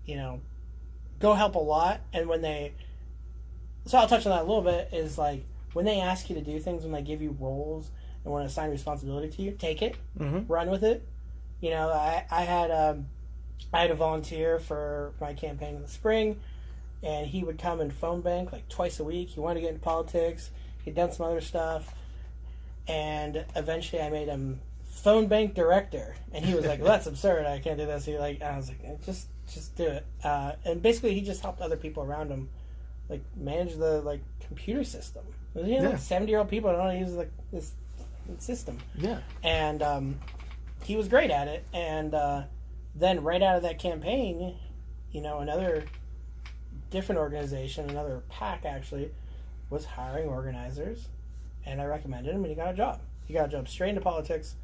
go help a lot. And when so I'll touch on that a little bit, is like when they ask you to do things, when they give you roles and want to assign responsibility to you, take it, run with it. You know, I had a volunteer for my campaign in the spring, and he would come and phone bank like twice a week. He wanted to get into politics. He'd done some other stuff, and eventually I made him phone bank director, and he was like, well, that's absurd, I can't do this. I was like, just do it. And basically he just helped other people around him like manage the like computer system. Like 70-year-old people don't know how to use like this system. Yeah. And he was great at it. And then right out of that campaign, you know, another different organization, another PAC actually, was hiring organizers, and I recommended him, and he got a job. He got a job straight into politics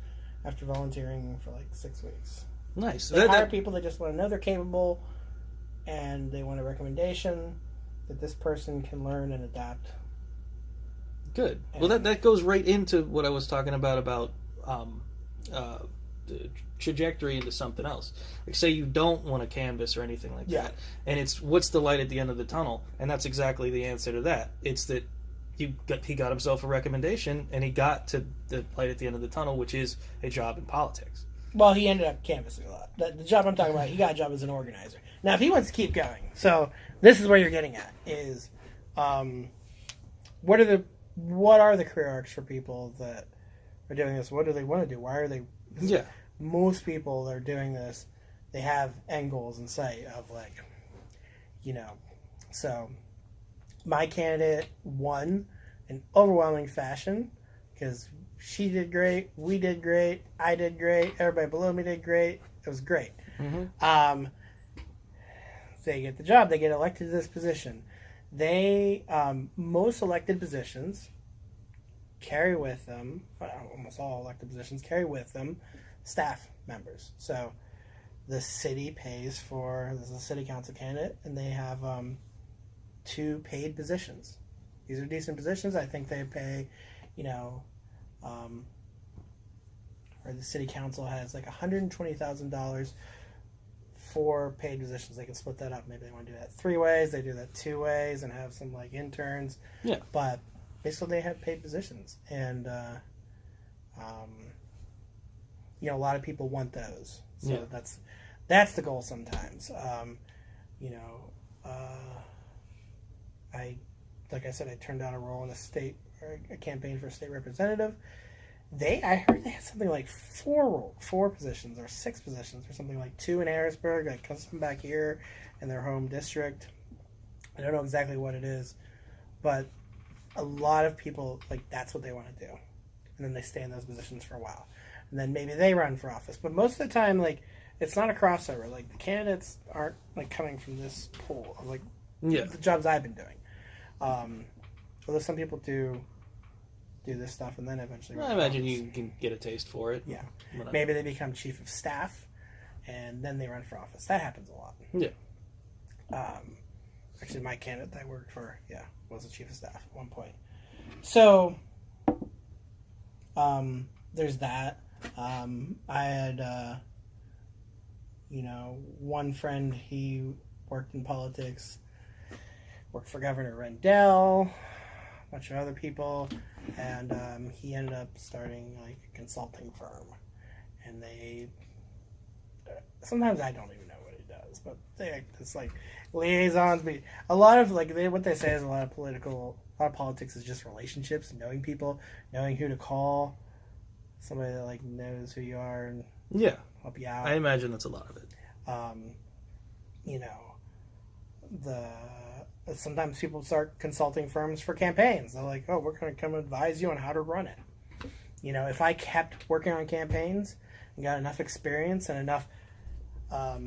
after volunteering for like 6 weeks. Nice. They hire people that just want to know they're capable, and they want a recommendation that this person can learn and adapt. Good. Well, that goes right into what I was talking about the trajectory into something else. Like, say you don't want to canvas or anything like that, and it's what's the light at the end of the tunnel, and that's exactly the answer to that. It's that he got himself a recommendation, and he got to the light at the end of the tunnel, which is a job in politics. Well, he ended up canvassing a lot. The job I'm talking about, he got a job as an organizer. Now, if he wants to keep going, so this is where you're getting at, is what are the career arcs for people that are doing this? What do they want to do? Why are they... Yeah. Most people that are doing this, they have end goals in sight of like, you know, so my candidate won in overwhelming fashion because she did great, we did great, I did great, everybody below me did great. It was great. They get the job, they get elected to this position. They, most elected positions carry with them, almost all elected positions carry with them staff members. So the city pays for, this is a city council candidate, and they have 2 paid positions. These are decent positions. I think they pay, you know, or the city council has like $120,000 for paid positions. They can split that up. Maybe they want to do that 3 ways. They do that 2 ways and have some like interns. Yeah. But basically they have paid positions. And, you know, a lot of people want those. So that's the goal sometimes. You know, like I said, I turned down a role in a campaign for a state representative. I heard they had something like 4 positions or 6 positions or something, like 2 in Harrisburg, like come back here in their home district. I don't know exactly what it is, but a lot of people, like, that's what they want to do. And then they stay in those positions for a while. And then maybe they run for office. But most of the time, like, it's not a crossover. Like, the candidates aren't, like, coming from this pool of, like, the jobs I've been doing. Although some people do this stuff and then eventually... I imagine you can get a taste for it. Yeah. Maybe they become chief of staff and then they run for office. That happens a lot. Yeah. Actually, my candidate that I worked for, was a chief of staff at one point. So, there's that. I had, you know, one friend, he worked in politics, worked for Governor Rendell, a bunch of other people, and he ended up starting like a consulting firm. And they, sometimes I don't even know what he does, but it's like liaisons. But a lot of like what they say is a lot of politics is just relationships, knowing people, knowing who to call, somebody that like knows who you are and help you out. I imagine that's a lot of it. You know, sometimes people start consulting firms for campaigns. They're like, oh, we're going to come advise you on how to run it. You know, if I kept working on campaigns and got enough experience and enough, a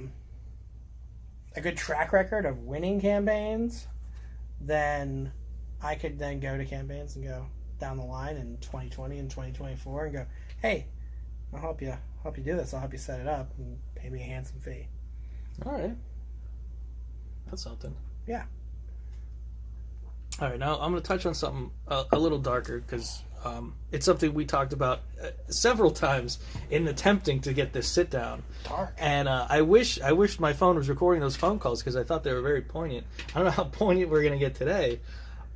good track record of winning campaigns, then I could then go to campaigns and go down the line in 2020 and 2024 and go, hey, I'll help you do this. I'll help you set it up and pay me a handsome fee. All right. That's something. Yeah. All right, now I'm going to touch on something a little darker because it's something we talked about several times in attempting to get this sit down. Dark. And I wish my phone was recording those phone calls because I thought they were very poignant. I don't know how poignant we're going to get today,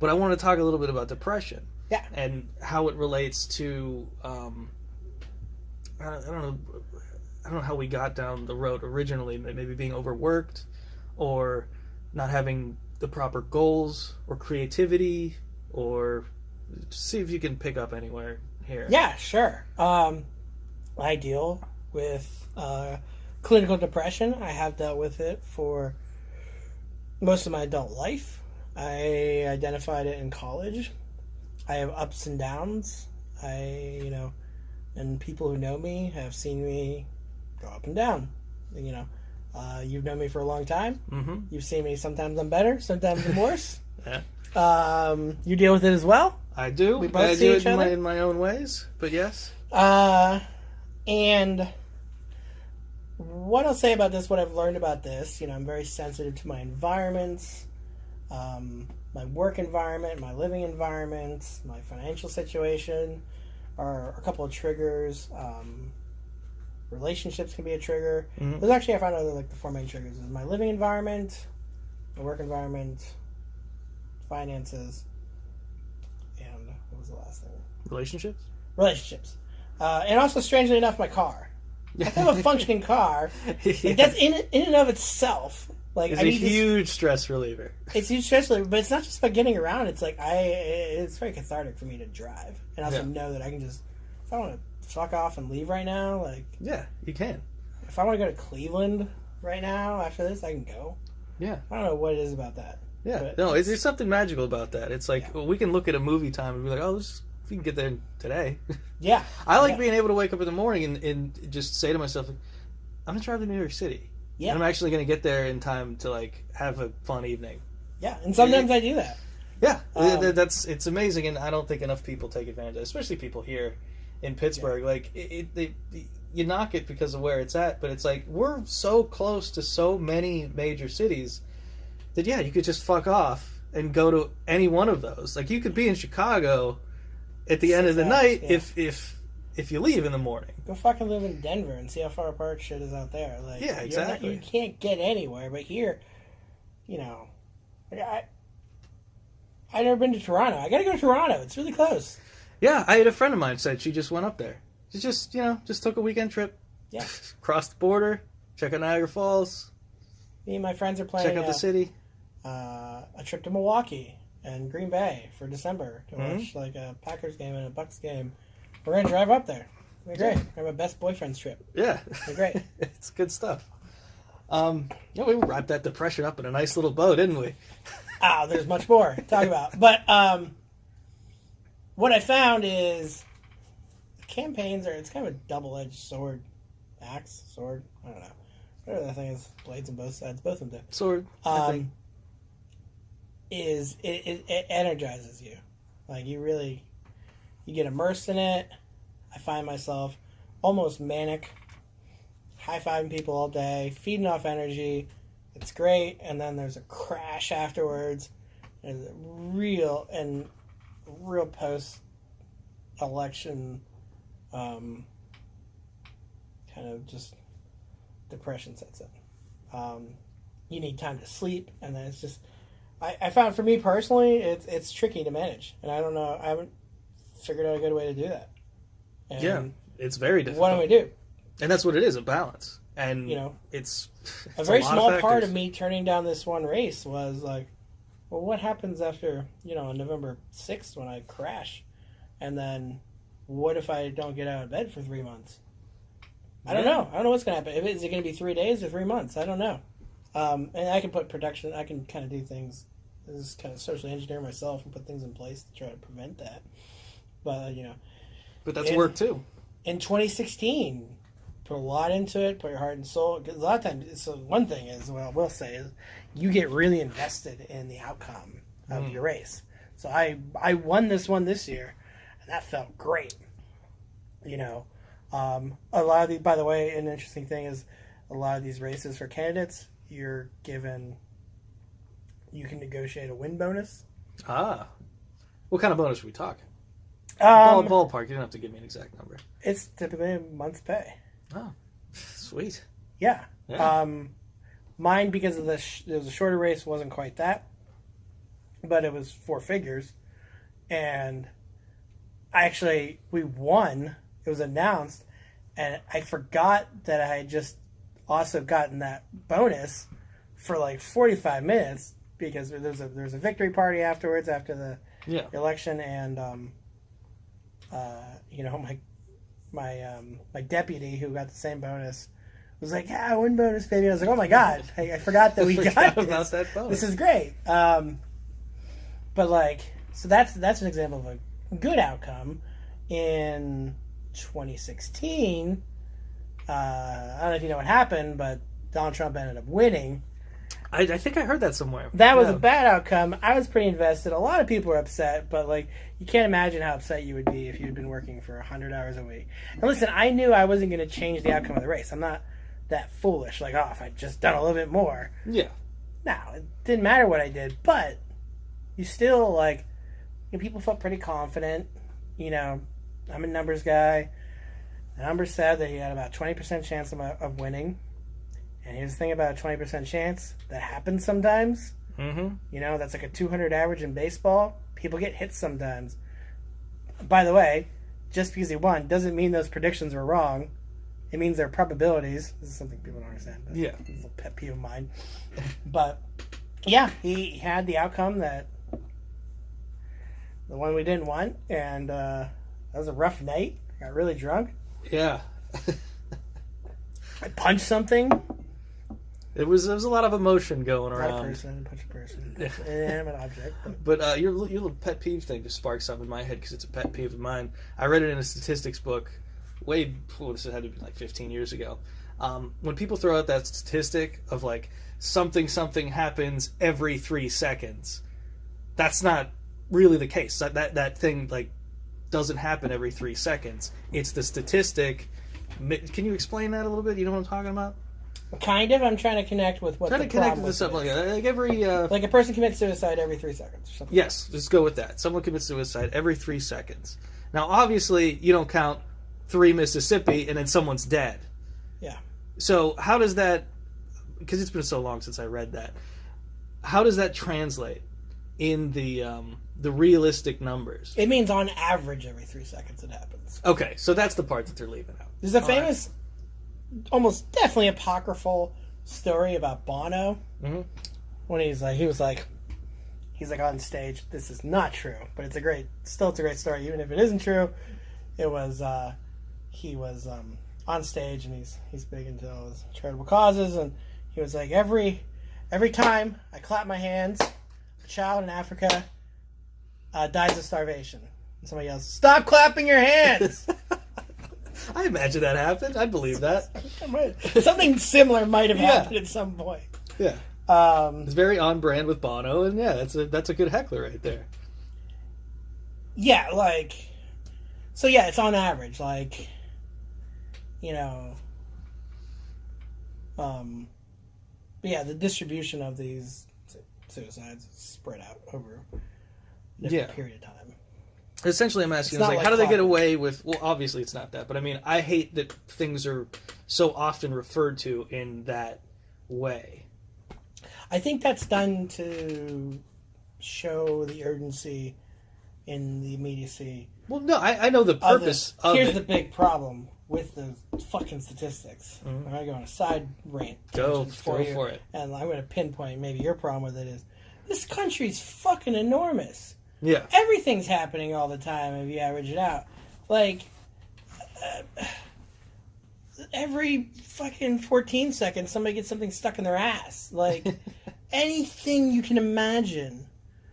But I want to talk a little bit about depression. Yeah. And how it relates to, I don't know how we got down the road originally, maybe being overworked or not having the proper goals or creativity, or see if you can pick up anywhere here. Yeah, sure. I deal with clinical depression. I have dealt with it for most of my adult life. I identified it in college. I have ups and downs. And people who know me have seen me go up and down. You've known me for a long time. Mm-hmm. You've seen me. Sometimes I'm better. Sometimes I'm worse. Yeah. You deal with it as well. I do. We both I see do each it other in my own ways. But yes. And what I'll say about this, what I've learned about this, I'm very sensitive to my environments, my work environment, my living environment, my financial situation are a couple of triggers. Relationships can be a trigger. Mm-hmm. There's actually, I found out like the four main triggers is my living environment, my work environment, finances, and what was the last thing? Relationships? Relationships. And also, strangely enough, my car. I have a functioning car. Yes. Like, that's in and of itself. Like, It's a huge stress reliever. It's a huge stress reliever, but it's not just about getting around. It's like it's very cathartic for me to drive, and also know that I can just, if I want to fuck off and leave right now, like Yeah, you can. if I want to go to Cleveland right now after this, I can go. Yeah. I don't know what it is about that. Yeah. But No, there's something magical about that. It's like we can look at a movie time and be like, oh, we can get there today. Yeah. I like being able to wake up in the morning and just say to myself, I'm gonna drive to New York City. Yeah. And I'm actually gonna get there in time to like have a fun evening. Yeah, and sometimes I do that. Yeah, it's amazing, and I don't think enough people take advantage of it, especially people here in Pittsburgh. Yeah. Like you knock it because of where it's at, but it's like we're so close to so many major cities that you could just fuck off and go to any one of those. Like you could be in Chicago at the end of the night if you leave in the morning. Go fucking live in Denver and see how far apart shit is out there. Like, yeah, exactly. You can't get anywhere, but here, I've never been to Toronto. I gotta go to Toronto. It's really close. Yeah, I had a friend of mine said she just went up there. She just took a weekend trip. Yeah. Crossed the border, check out Niagara Falls. Me and my friends are planning check out the city. A trip to Milwaukee and Green Bay for December to watch like a Packers game and a Bucks game. We're gonna drive up there. It'll be great. We're my best boyfriend's trip. Yeah, it'll be great. It's good stuff. We wrapped that depression up in a nice little bow, didn't we? There's much more to talk about. But what I found is campaigns it's kind of a double-edged sword. Axe? Sword? I don't know. Whatever that thing is. Blades on both sides. Both of them do. Sword, I think. It energizes you. Like, you get immersed in it. I find myself almost manic, high-fiving people all day, feeding off energy. It's great, and then there's a crash afterwards. There's a real post-election kind of just depression sets in. You need time to sleep, and then it's just... I found for me personally, it's tricky to manage, and I don't know. I haven't figured out a good way to do that. And it's very difficult. What do I do? And that's what it is, a balance. And it's a very small part of me turning down this one race was like, well, what happens after on November 6th when I crash, and then what if I don't get out of bed for 3 months? I don't know. I don't know what's going to happen. Is it going to be 3 days or 3 months? I don't know. And I can put production. I can kind of do things. This is kind of socially engineer myself and put things in place to try to prevent that. But But that's work too. In 2016, put a lot into it. Put your heart and soul. Because a lot of times, so one thing is what I will say is you get really invested in the outcome of your race. So I won this one this year, and that felt great. A lot of these, by the way, an interesting thing is a lot of these races for candidates, you can negotiate a win bonus. What kind of bonus are we talking? Ballpark. You don't have to give me an exact number. It's typically a month's pay. Oh, sweet. Yeah. Mine, because of it was a shorter race, wasn't quite that. but it was four figures. And we won. It was announced, and I forgot that I had just also gotten that bonus for like 45 minutes because there was a victory party afterwards after the election, and my deputy who got the same bonus was like, "Yeah, one bonus, baby." I was like, "Oh my god, I forgot that we got this. About that bonus. This is great." But like, so that's an example of a good outcome. In 2016, I don't know if you know what happened, but Donald Trump ended up winning. I think I heard that somewhere. That was a bad outcome. I was pretty invested. A lot of people were upset, but like, you can't imagine how upset you would be if you'd been working for 100 hours a week. And listen, I knew I wasn't going to change the outcome of the race. I'm not that foolish. Like, if I'd just done a little bit more. Yeah. No, it didn't matter what I did, but you still, like, people felt pretty confident. I'm a numbers guy. The numbers said that he had about 20% chance of winning. And here's the thing about a 20% chance. That happens sometimes. Mm-hmm. That's like a 200 average in baseball. People get hit sometimes. By the way, just because he won doesn't mean those predictions were wrong. It means their probabilities. This is something people don't understand. But yeah. It's a pet peeve of mine. But, yeah, he had the outcome that the one we didn't want. And that was a rough night. I got really drunk. Yeah. I punched something. There was a lot of emotion going around. Not a person, punch a person. I'm an object. But your little pet peeve thing just sparked something in my head because it's a pet peeve of mine. I read it in a statistics book this had to be like 15 years ago. When people throw out that statistic of like something happens every 3 seconds, that's not really the case. That thing like doesn't happen every 3 seconds. It's the statistic. Can you explain that a little bit? You know what I'm talking about? Kind of. I'm trying to connect with what trying the to connect problem with something is. like every like a person commits suicide every 3 seconds or something. Yes, let's go with that. Someone commits suicide every 3 seconds. Now, obviously, you don't count 3 Mississippi and then someone's dead. Yeah. So how does that? Because it's been so long since I read that. How does that translate in the realistic numbers? It means on average every 3 seconds it happens. Okay, so that's the part that they're leaving out. There's a famous, almost definitely apocryphal story about Bono. Mm-hmm. When he's like on stage. This is not true, but it's a great story. Even if it isn't true, it was he was on stage and he's big into all his charitable causes, and he was like, every time I clap my hands, a child in Africa dies of starvation. And somebody yells, "Stop clapping your hands!" I imagine that happened. I believe that. Something similar might have happened at some point. Yeah. It's very on brand with Bono, and yeah, that's a good heckler right there. Yeah, it's on average, the distribution of these suicides is spread out over a different period of time. Essentially, I'm asking, how do they get away with... Well, obviously it's not that, but I mean, I hate that things are so often referred to in that way. I think that's done to show the urgency in the immediacy. Well, no, I know the purpose of it. Here's the big problem with the fucking statistics. Mm-hmm. I'm going to go on a side rant. Go for it. And I'm going to pinpoint maybe your problem with it is this country's fucking enormous. Yeah. Everything's happening all the time if you average it out. Every fucking 14 seconds somebody gets something stuck in their ass. Anything you can imagine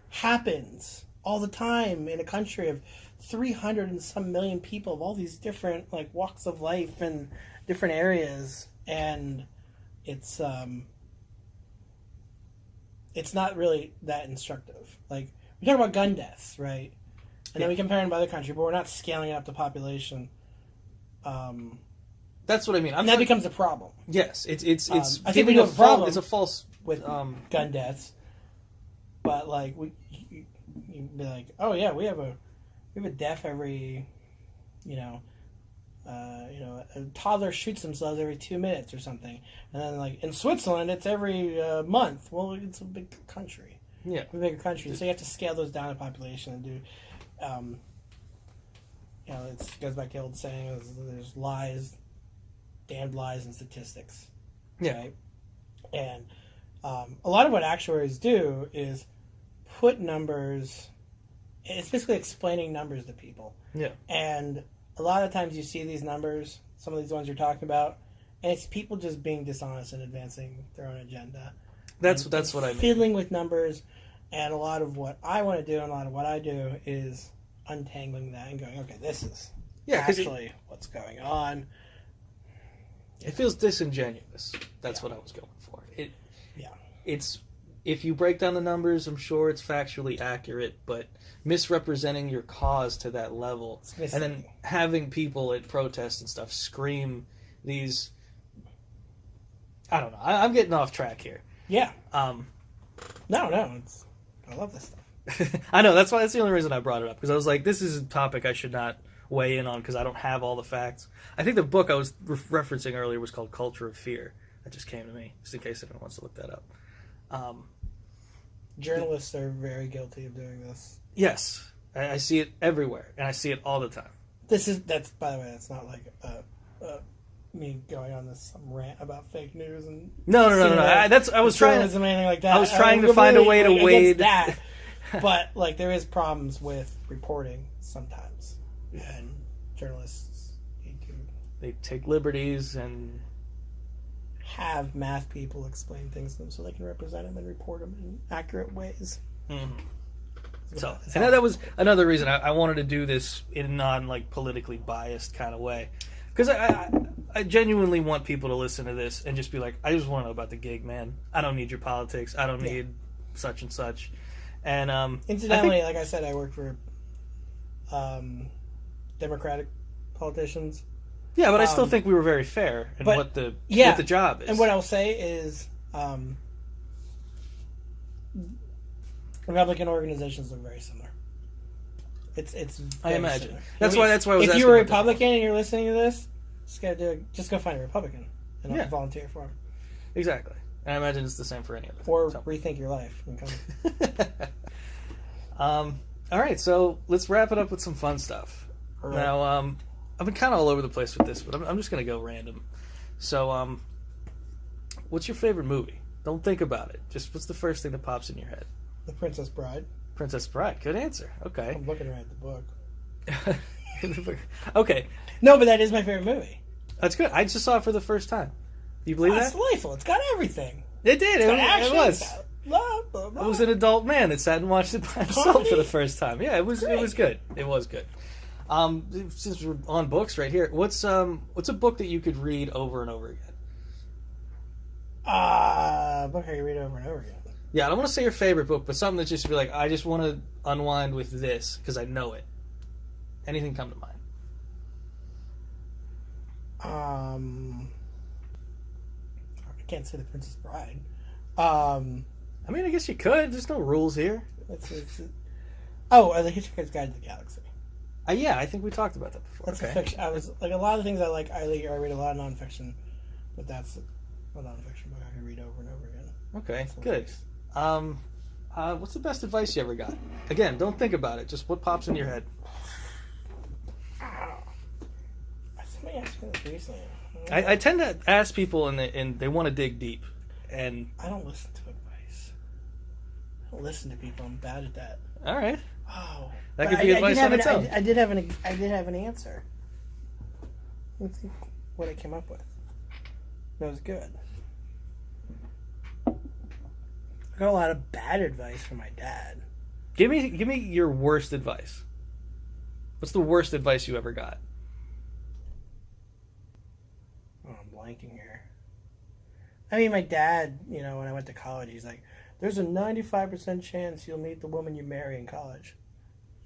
happens all the time in a country of 300 and some million people of all these different walks of life and different areas, and it's not really that instructive. We talk about gun deaths, right? And then we compare them to other countries, but we're not scaling up the population. That's what I mean. That becomes a problem. Yes, it's I think we have a problem. It's a false with gun deaths, but you'd be like, oh yeah, we have a death every, a toddler shoots themselves every 2 minutes or something, and then in Switzerland it's every month. Well, it's a big country. Yeah. We're a bigger country, so you have to scale those down to population and do. It goes back to the old saying: "There's lies, damned lies, and statistics." Yeah. Right? And a lot of what actuaries do is put numbers. It's basically explaining numbers to people. Yeah. And a lot of times you see these numbers, some of these ones you're talking about, and it's people just being dishonest and advancing their own agenda. That's what I mean. Fiddling with numbers, and a lot of what I want to do and a lot of what I do is untangling that and going, okay, this is actually what's going on. It feels disingenuous. That's what I was going for. It's if you break down the numbers, I'm sure it's factually accurate, but misrepresenting your cause to that level, and then having people at protests and stuff scream these. I don't know. I'm getting off track here. Yeah. No. I love this stuff. I know. That's the only reason I brought it up, because I was like, this is a topic I should not weigh in on because I don't have all the facts. I think the book I was referencing earlier was called Culture of Fear. That just came to me, just in case anyone wants to look that up. Journalists are very guilty of doing this. Yes, I see it everywhere, and I see it all the time. That's by the way, that's not like me going on some rant about fake news and no. I was trying to anything like that. I was trying to find a way to wade that, but like there is problems with reporting sometimes, and journalists they take liberties and have math people explain things to them so they can represent them and report them in accurate ways. Mm-hmm. So, and that was another reason I wanted to do this in a non politically biased kind of way, because I genuinely want people to listen to this and just be like, I just want to know about the gig, man. I don't need your politics. I don't need such and such. And incidentally, like I said, I work for Democratic politicians. Yeah, but I still think we were very fair in what the job is. And what I'll say is, Republican organizations look very similar. It's I imagine similar. that's why I was. If asking you're a about Republican and you're listening to this, just go find a Republican and volunteer for them. Exactly. And I imagine it's the same for any other. Or rethink your life. All right, so let's wrap it up with some fun stuff. Right. Now, I've been kind of all over the place with this, but I'm just going to go random. So, what's your favorite movie? Don't think about it. Just what's the first thing that pops in your head? The Princess Bride. Princess Bride. Good answer. Okay. I'm looking right at the book. Okay. No, but that is my favorite movie. That's good. I just saw it for the first time. Do you believe that? It's delightful. It's got everything. It did. It was. Blah, blah, blah. I was an adult man that sat and watched it by himself for the first time. Yeah, it was good. It was good. Since we're on books right here, what's a book that you could read over and over again? A book I could read over and over again. Yeah, I don't want to say your favorite book, but something that just be like, I just want to unwind with this because I know it. Anything come to mind? I can't say The Princess Bride. I mean, I guess you could. There's no rules here. The Hitchhiker's Guide to the Galaxy. Yeah, I think we talked about that before. That's a fiction. I was like a lot of things I like. I read a lot of nonfiction, but that's a nonfiction book I can read over and over again. Okay, good. What's the best advice you ever got? Again, don't think about it. Just what pops in your head. Somebody asked me this recently. I tend to ask people, and they want to dig deep. And I don't listen to advice. I don't listen to people. I'm bad at that. All right. Oh, that could be advice on its own. I did have an answer. Let me think what I came up with. That was good. I got a lot of bad advice from my dad. Give me your worst advice. What's the worst advice you ever got? Oh, I'm blanking here. I mean, my dad, when I went to college, he's like, there's a 95% chance you'll meet the woman you marry in college.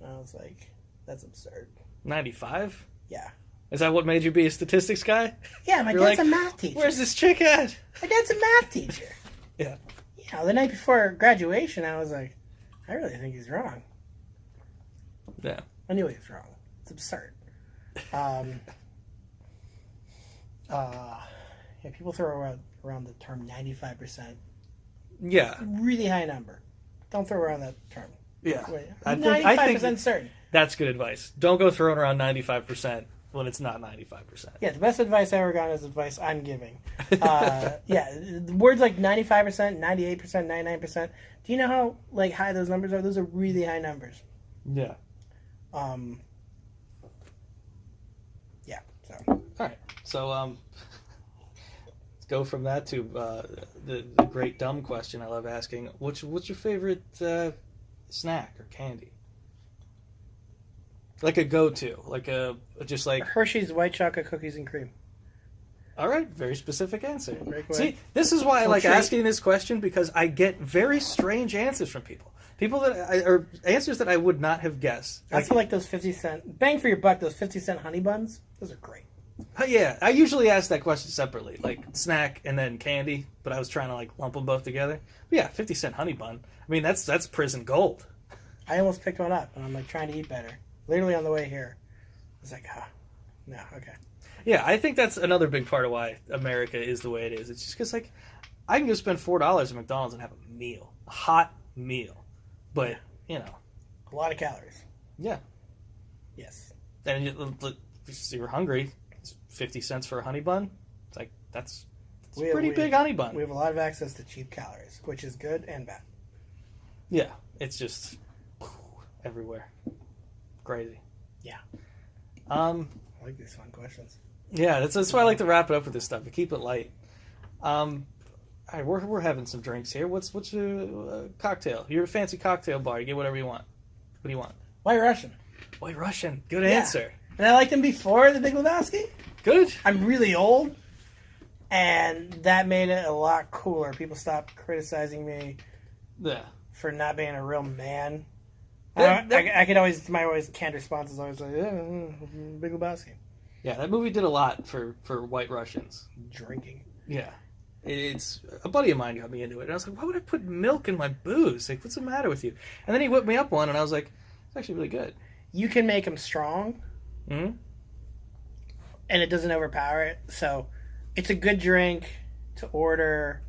And I was like, that's absurd. 95? Yeah. Is that what made you be a statistics guy? Yeah, my dad's a math teacher. Where's this chick at? My dad's a math teacher. Yeah. The night before graduation, I was like, I really think he's wrong. Yeah. I knew he was wrong. It's absurd. People throw around the term 95%. Yeah. Really high number. Don't throw around that term. Yeah. Wait, I 95% think certain. that's good advice. Don't go throwing around 95% when it's not 95%. Yeah, the best advice I ever got is advice I'm giving. Words like 95%, 98%, 99%. Do you know how like high those numbers are? Those are really high numbers. Yeah. Yeah. So. All right. So let's go from that to the great dumb question I love asking. What's your favorite snack or candy? Like a go-to, like just like Hershey's white chocolate cookies and cream. All right, very specific answer. Breakaway. See, this is why I like treat. asking this question, because I get very strange answers from people. Or answers that I would not have guessed. I feel like those 50-cent bang for your buck. Those 50-cent honey buns. Those are great. Yeah, I usually ask that question separately, like snack and then candy. But I was trying to like lump them both together. But yeah, 50-cent honey bun. I mean, that's prison gold. I almost picked one up, and I'm like trying to eat better. Literally on the way here, I was like, no, okay. Yeah, I think that's another big part of why America is the way it is. It's just because like I can go spend $4 at McDonald's and have a meal, a hot meal, but you know, A lot of calories. yeah. Yes. And you're hungry. It's 50 cents for a honey bun. It's like that's a pretty big honey bun. We have a lot of access to cheap calories, which is good and bad. Yeah, it's just everywhere. Crazy. Yeah. I like these fun questions. Yeah, that's why I like to wrap it up with this stuff. To keep it light. All right, we're having some drinks here. What's your cocktail? You're a fancy cocktail bar. You get whatever you want. What do you want? White Russian. White Russian. Good answer. And I liked him before the Big Lebowski. Good. I'm really old, and that made it a lot cooler. People stopped criticizing me for not being a real man. I could always, my canned response is always like, Big Lebowski. Yeah, that movie did a lot for White Russians. Drinking. Yeah. It's a buddy of mine got me into it, and I was like, why would I put milk in my booze? Like, what's the matter with you? And then he whipped me up one, and I was like, it's actually really good. You can make them strong, Mm-hmm. and it doesn't overpower it. So it's a good drink to order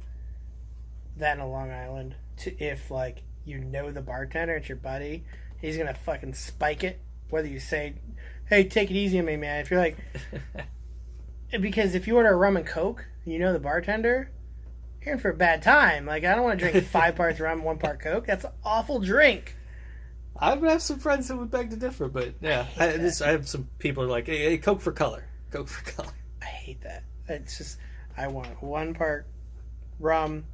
that in a Long Island. If, like, you know the bartender, it's your buddy, he's going to fucking spike it. Whether you say, hey, take it easy on me, man. If you're like... Because if you order a rum and Coke, you know the bartender, you're in for a bad time. Like, I don't want to drink 5 parts rum, 1 part Coke. That's an awful drink. I would have some friends that would beg to differ, but yeah, I have some people who are like, hey, Coke for color. Coke for color. I hate that. It's just, I want 1 part rum,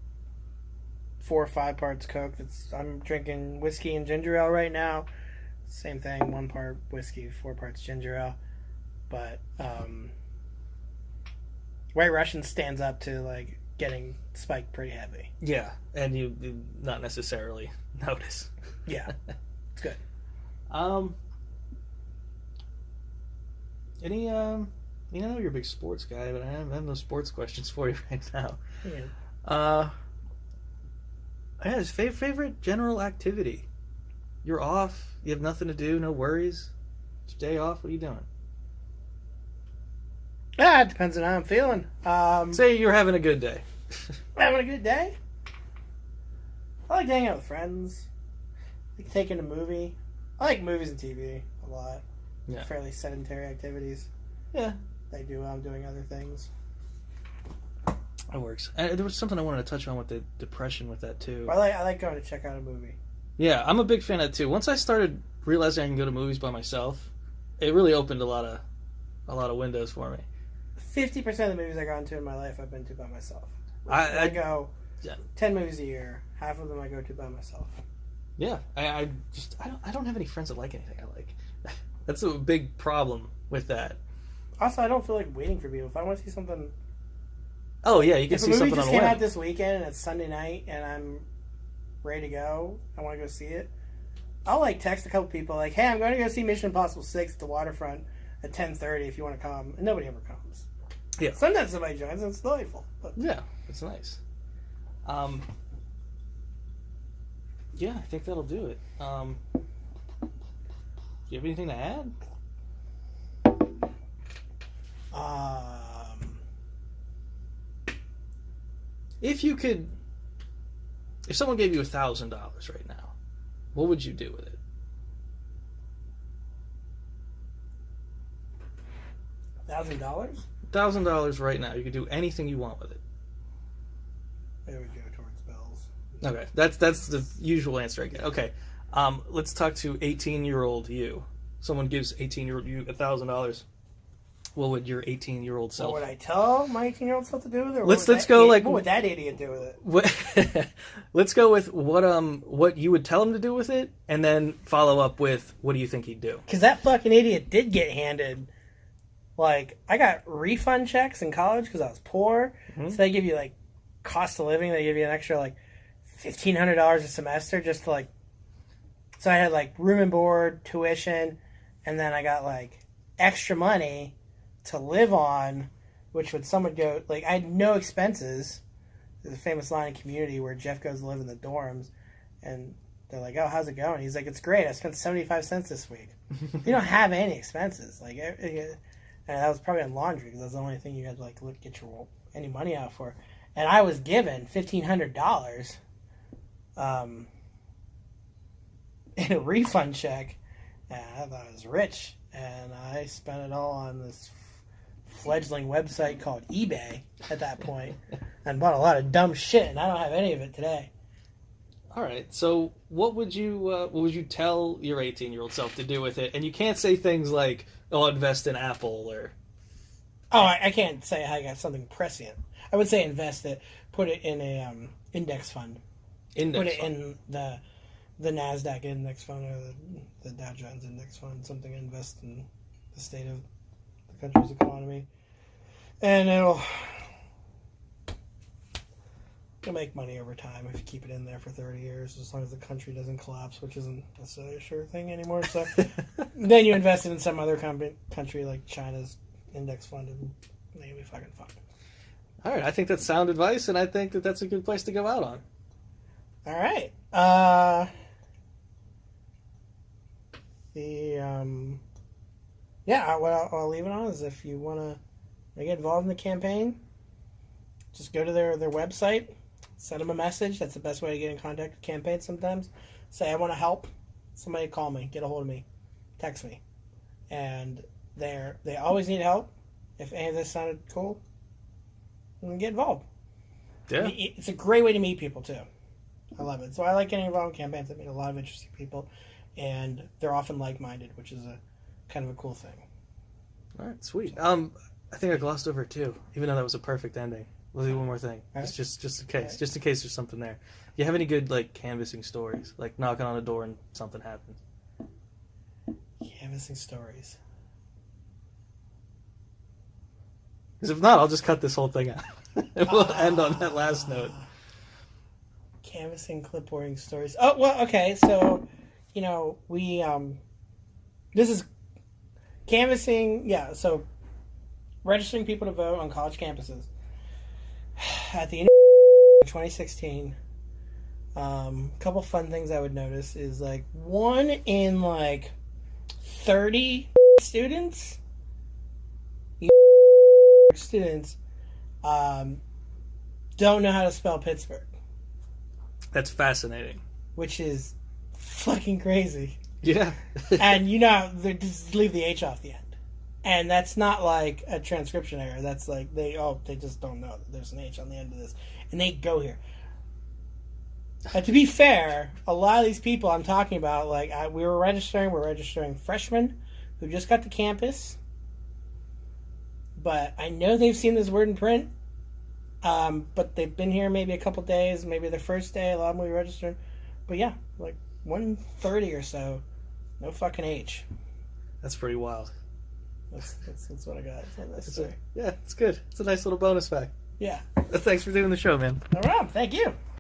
4 or 5 parts Coke. I'm drinking whiskey and ginger ale right now. Same thing, 1 part whiskey, 4 parts ginger ale. But White Russian stands up to like getting spiked pretty heavy. Yeah, and you not necessarily notice. Yeah, it's good. Any you know you're a big sports guy, but I have no sports questions for you right now. Yeah. Yeah, his favorite general activity. You're off. You have nothing to do. No worries. It's your day off. What are you doing? Yeah, it depends on how I'm feeling. Say you're having a good day. Having a good day. I like hanging out with friends. I like taking a movie. I like movies and TV a lot. Yeah. Fairly sedentary activities. Yeah. I do while I'm doing other things. That works. There was something I wanted to touch on with the depression with that too. I like going to check out a movie. Yeah, I'm a big fan of it too. Once I started realizing I can go to movies by myself, it really opened a lot of windows for me. 50% of the movies I got into in my life I've been to by myself. I go 10 10 movies a year. Half of them I go to by myself. Yeah, I don't have any friends that like anything I like. That's a big problem with that. Also, I don't feel like waiting for people. If I want to see something... Oh, yeah, you can if see a movie something just on a came whim. out this weekend and it's Sunday night and I'm ready to go, I want to go see it, I'll like text a couple people like, hey, I'm going to go see Mission Impossible 6 at the waterfront at 10:30 if you want to come. And nobody ever comes. Yeah. Sometimes somebody joins and it's delightful. But... Yeah, it's nice. Yeah, I think that'll do it. Do you have anything to add? If you could If someone gave you $1,000 right now, what would you do with it? $1,000? $1,000 right now. You could do anything you want with it. It would go towards bills. Okay, that's the usual answer I get. Okay, let's talk to 18-year-old you. Someone gives 18-year-old you $1,000. What would your 18-year-old self? What would I tell my 18-year-old self to do with it? What would that idiot do with it? Let's go with what you would tell him to do with it, and then follow up with what do you think he'd do? Because that fucking idiot did get handed. Like, I got refund checks in college because I was poor. Mm-hmm. So they give you, like, cost of living. They give you an extra, like, $1,500 a semester just to, like... So I had, like, room and board, tuition, and then I got, like, extra money to live on, which would someone go... Like, I had no expenses. There's a famous line in Community where Jeff goes to live in the dorms, and they're like, oh, how's it going? He's like, it's great. I spent 75 cents this week. You don't have any expenses. Like... And that was probably on laundry because that's the only thing you had to like get your any money out for. And I was given $1,500 in a refund check. And I thought I was rich. And I spent it all on this fledgling website called eBay at that point. And bought a lot of dumb shit. And I don't have any of it today. All right. So what would you tell your 18-year-old self to do with it? And you can't say things like, "Oh, invest in Apple," or... Oh, I can't say I got something prescient. I would say invest it, put it in a index fund. Put it in the NASDAQ index fund or the Dow Jones index fund, something to invest in the state of the country's economy. And it'll make money over time if you keep it in there for 30 years, as long as the country doesn't collapse, which isn't necessarily a sure thing anymore. So then you invest it in some other country like China's index fund, and then you'll be fucking fine. All right, I think that's sound advice, and I think that that's a good place to go out on. All right. What I'll leave it on is if you want to get involved in the campaign, just go to their website, send them a message. That's the best way to get in contact with campaigns sometimes. Say, I want to help. Somebody call me, get a hold of me, text me. And they always need help. If any of this sounded cool, then get involved. Yeah. It's a great way to meet people, too. I love it. So I like getting involved in campaigns. I meet a lot of interesting people, and they're often like-minded, which is a kind of a cool thing. All right, sweet. I think I glossed over it, too, even though that was a perfect ending. We'll do one more thing, right. just in case, right. Just in case there's something there. Do you have any good like canvassing stories, like knocking on a door and something happens? Canvassing stories. Because if not, I'll just cut this whole thing out, and we'll end on that last note. Canvassing, clipboarding stories. Oh well, okay. So, we this is canvassing. Yeah, so registering people to vote on college campuses. At the end of 2016, a couple fun things I would notice is like 1 in like 30 students don't know how to spell Pittsburgh. That's fascinating. Which is fucking crazy. Yeah. And they just leave the H off the end. And that's not like a transcription error. That's like they just don't know that there's an H on the end of this. And they go here. To be fair, a lot of these people I'm talking about, like we're registering freshmen who just got to campus. But I know they've seen this word in print. But they've been here maybe a couple days, maybe their first day, a lot of them will be registered. But yeah, like 1 in 30 or so, no fucking H. That's pretty wild. That's what I got. Yeah, it's good. It's a nice little bonus fact. Yeah. Thanks for doing the show, man. No problem. Thank you.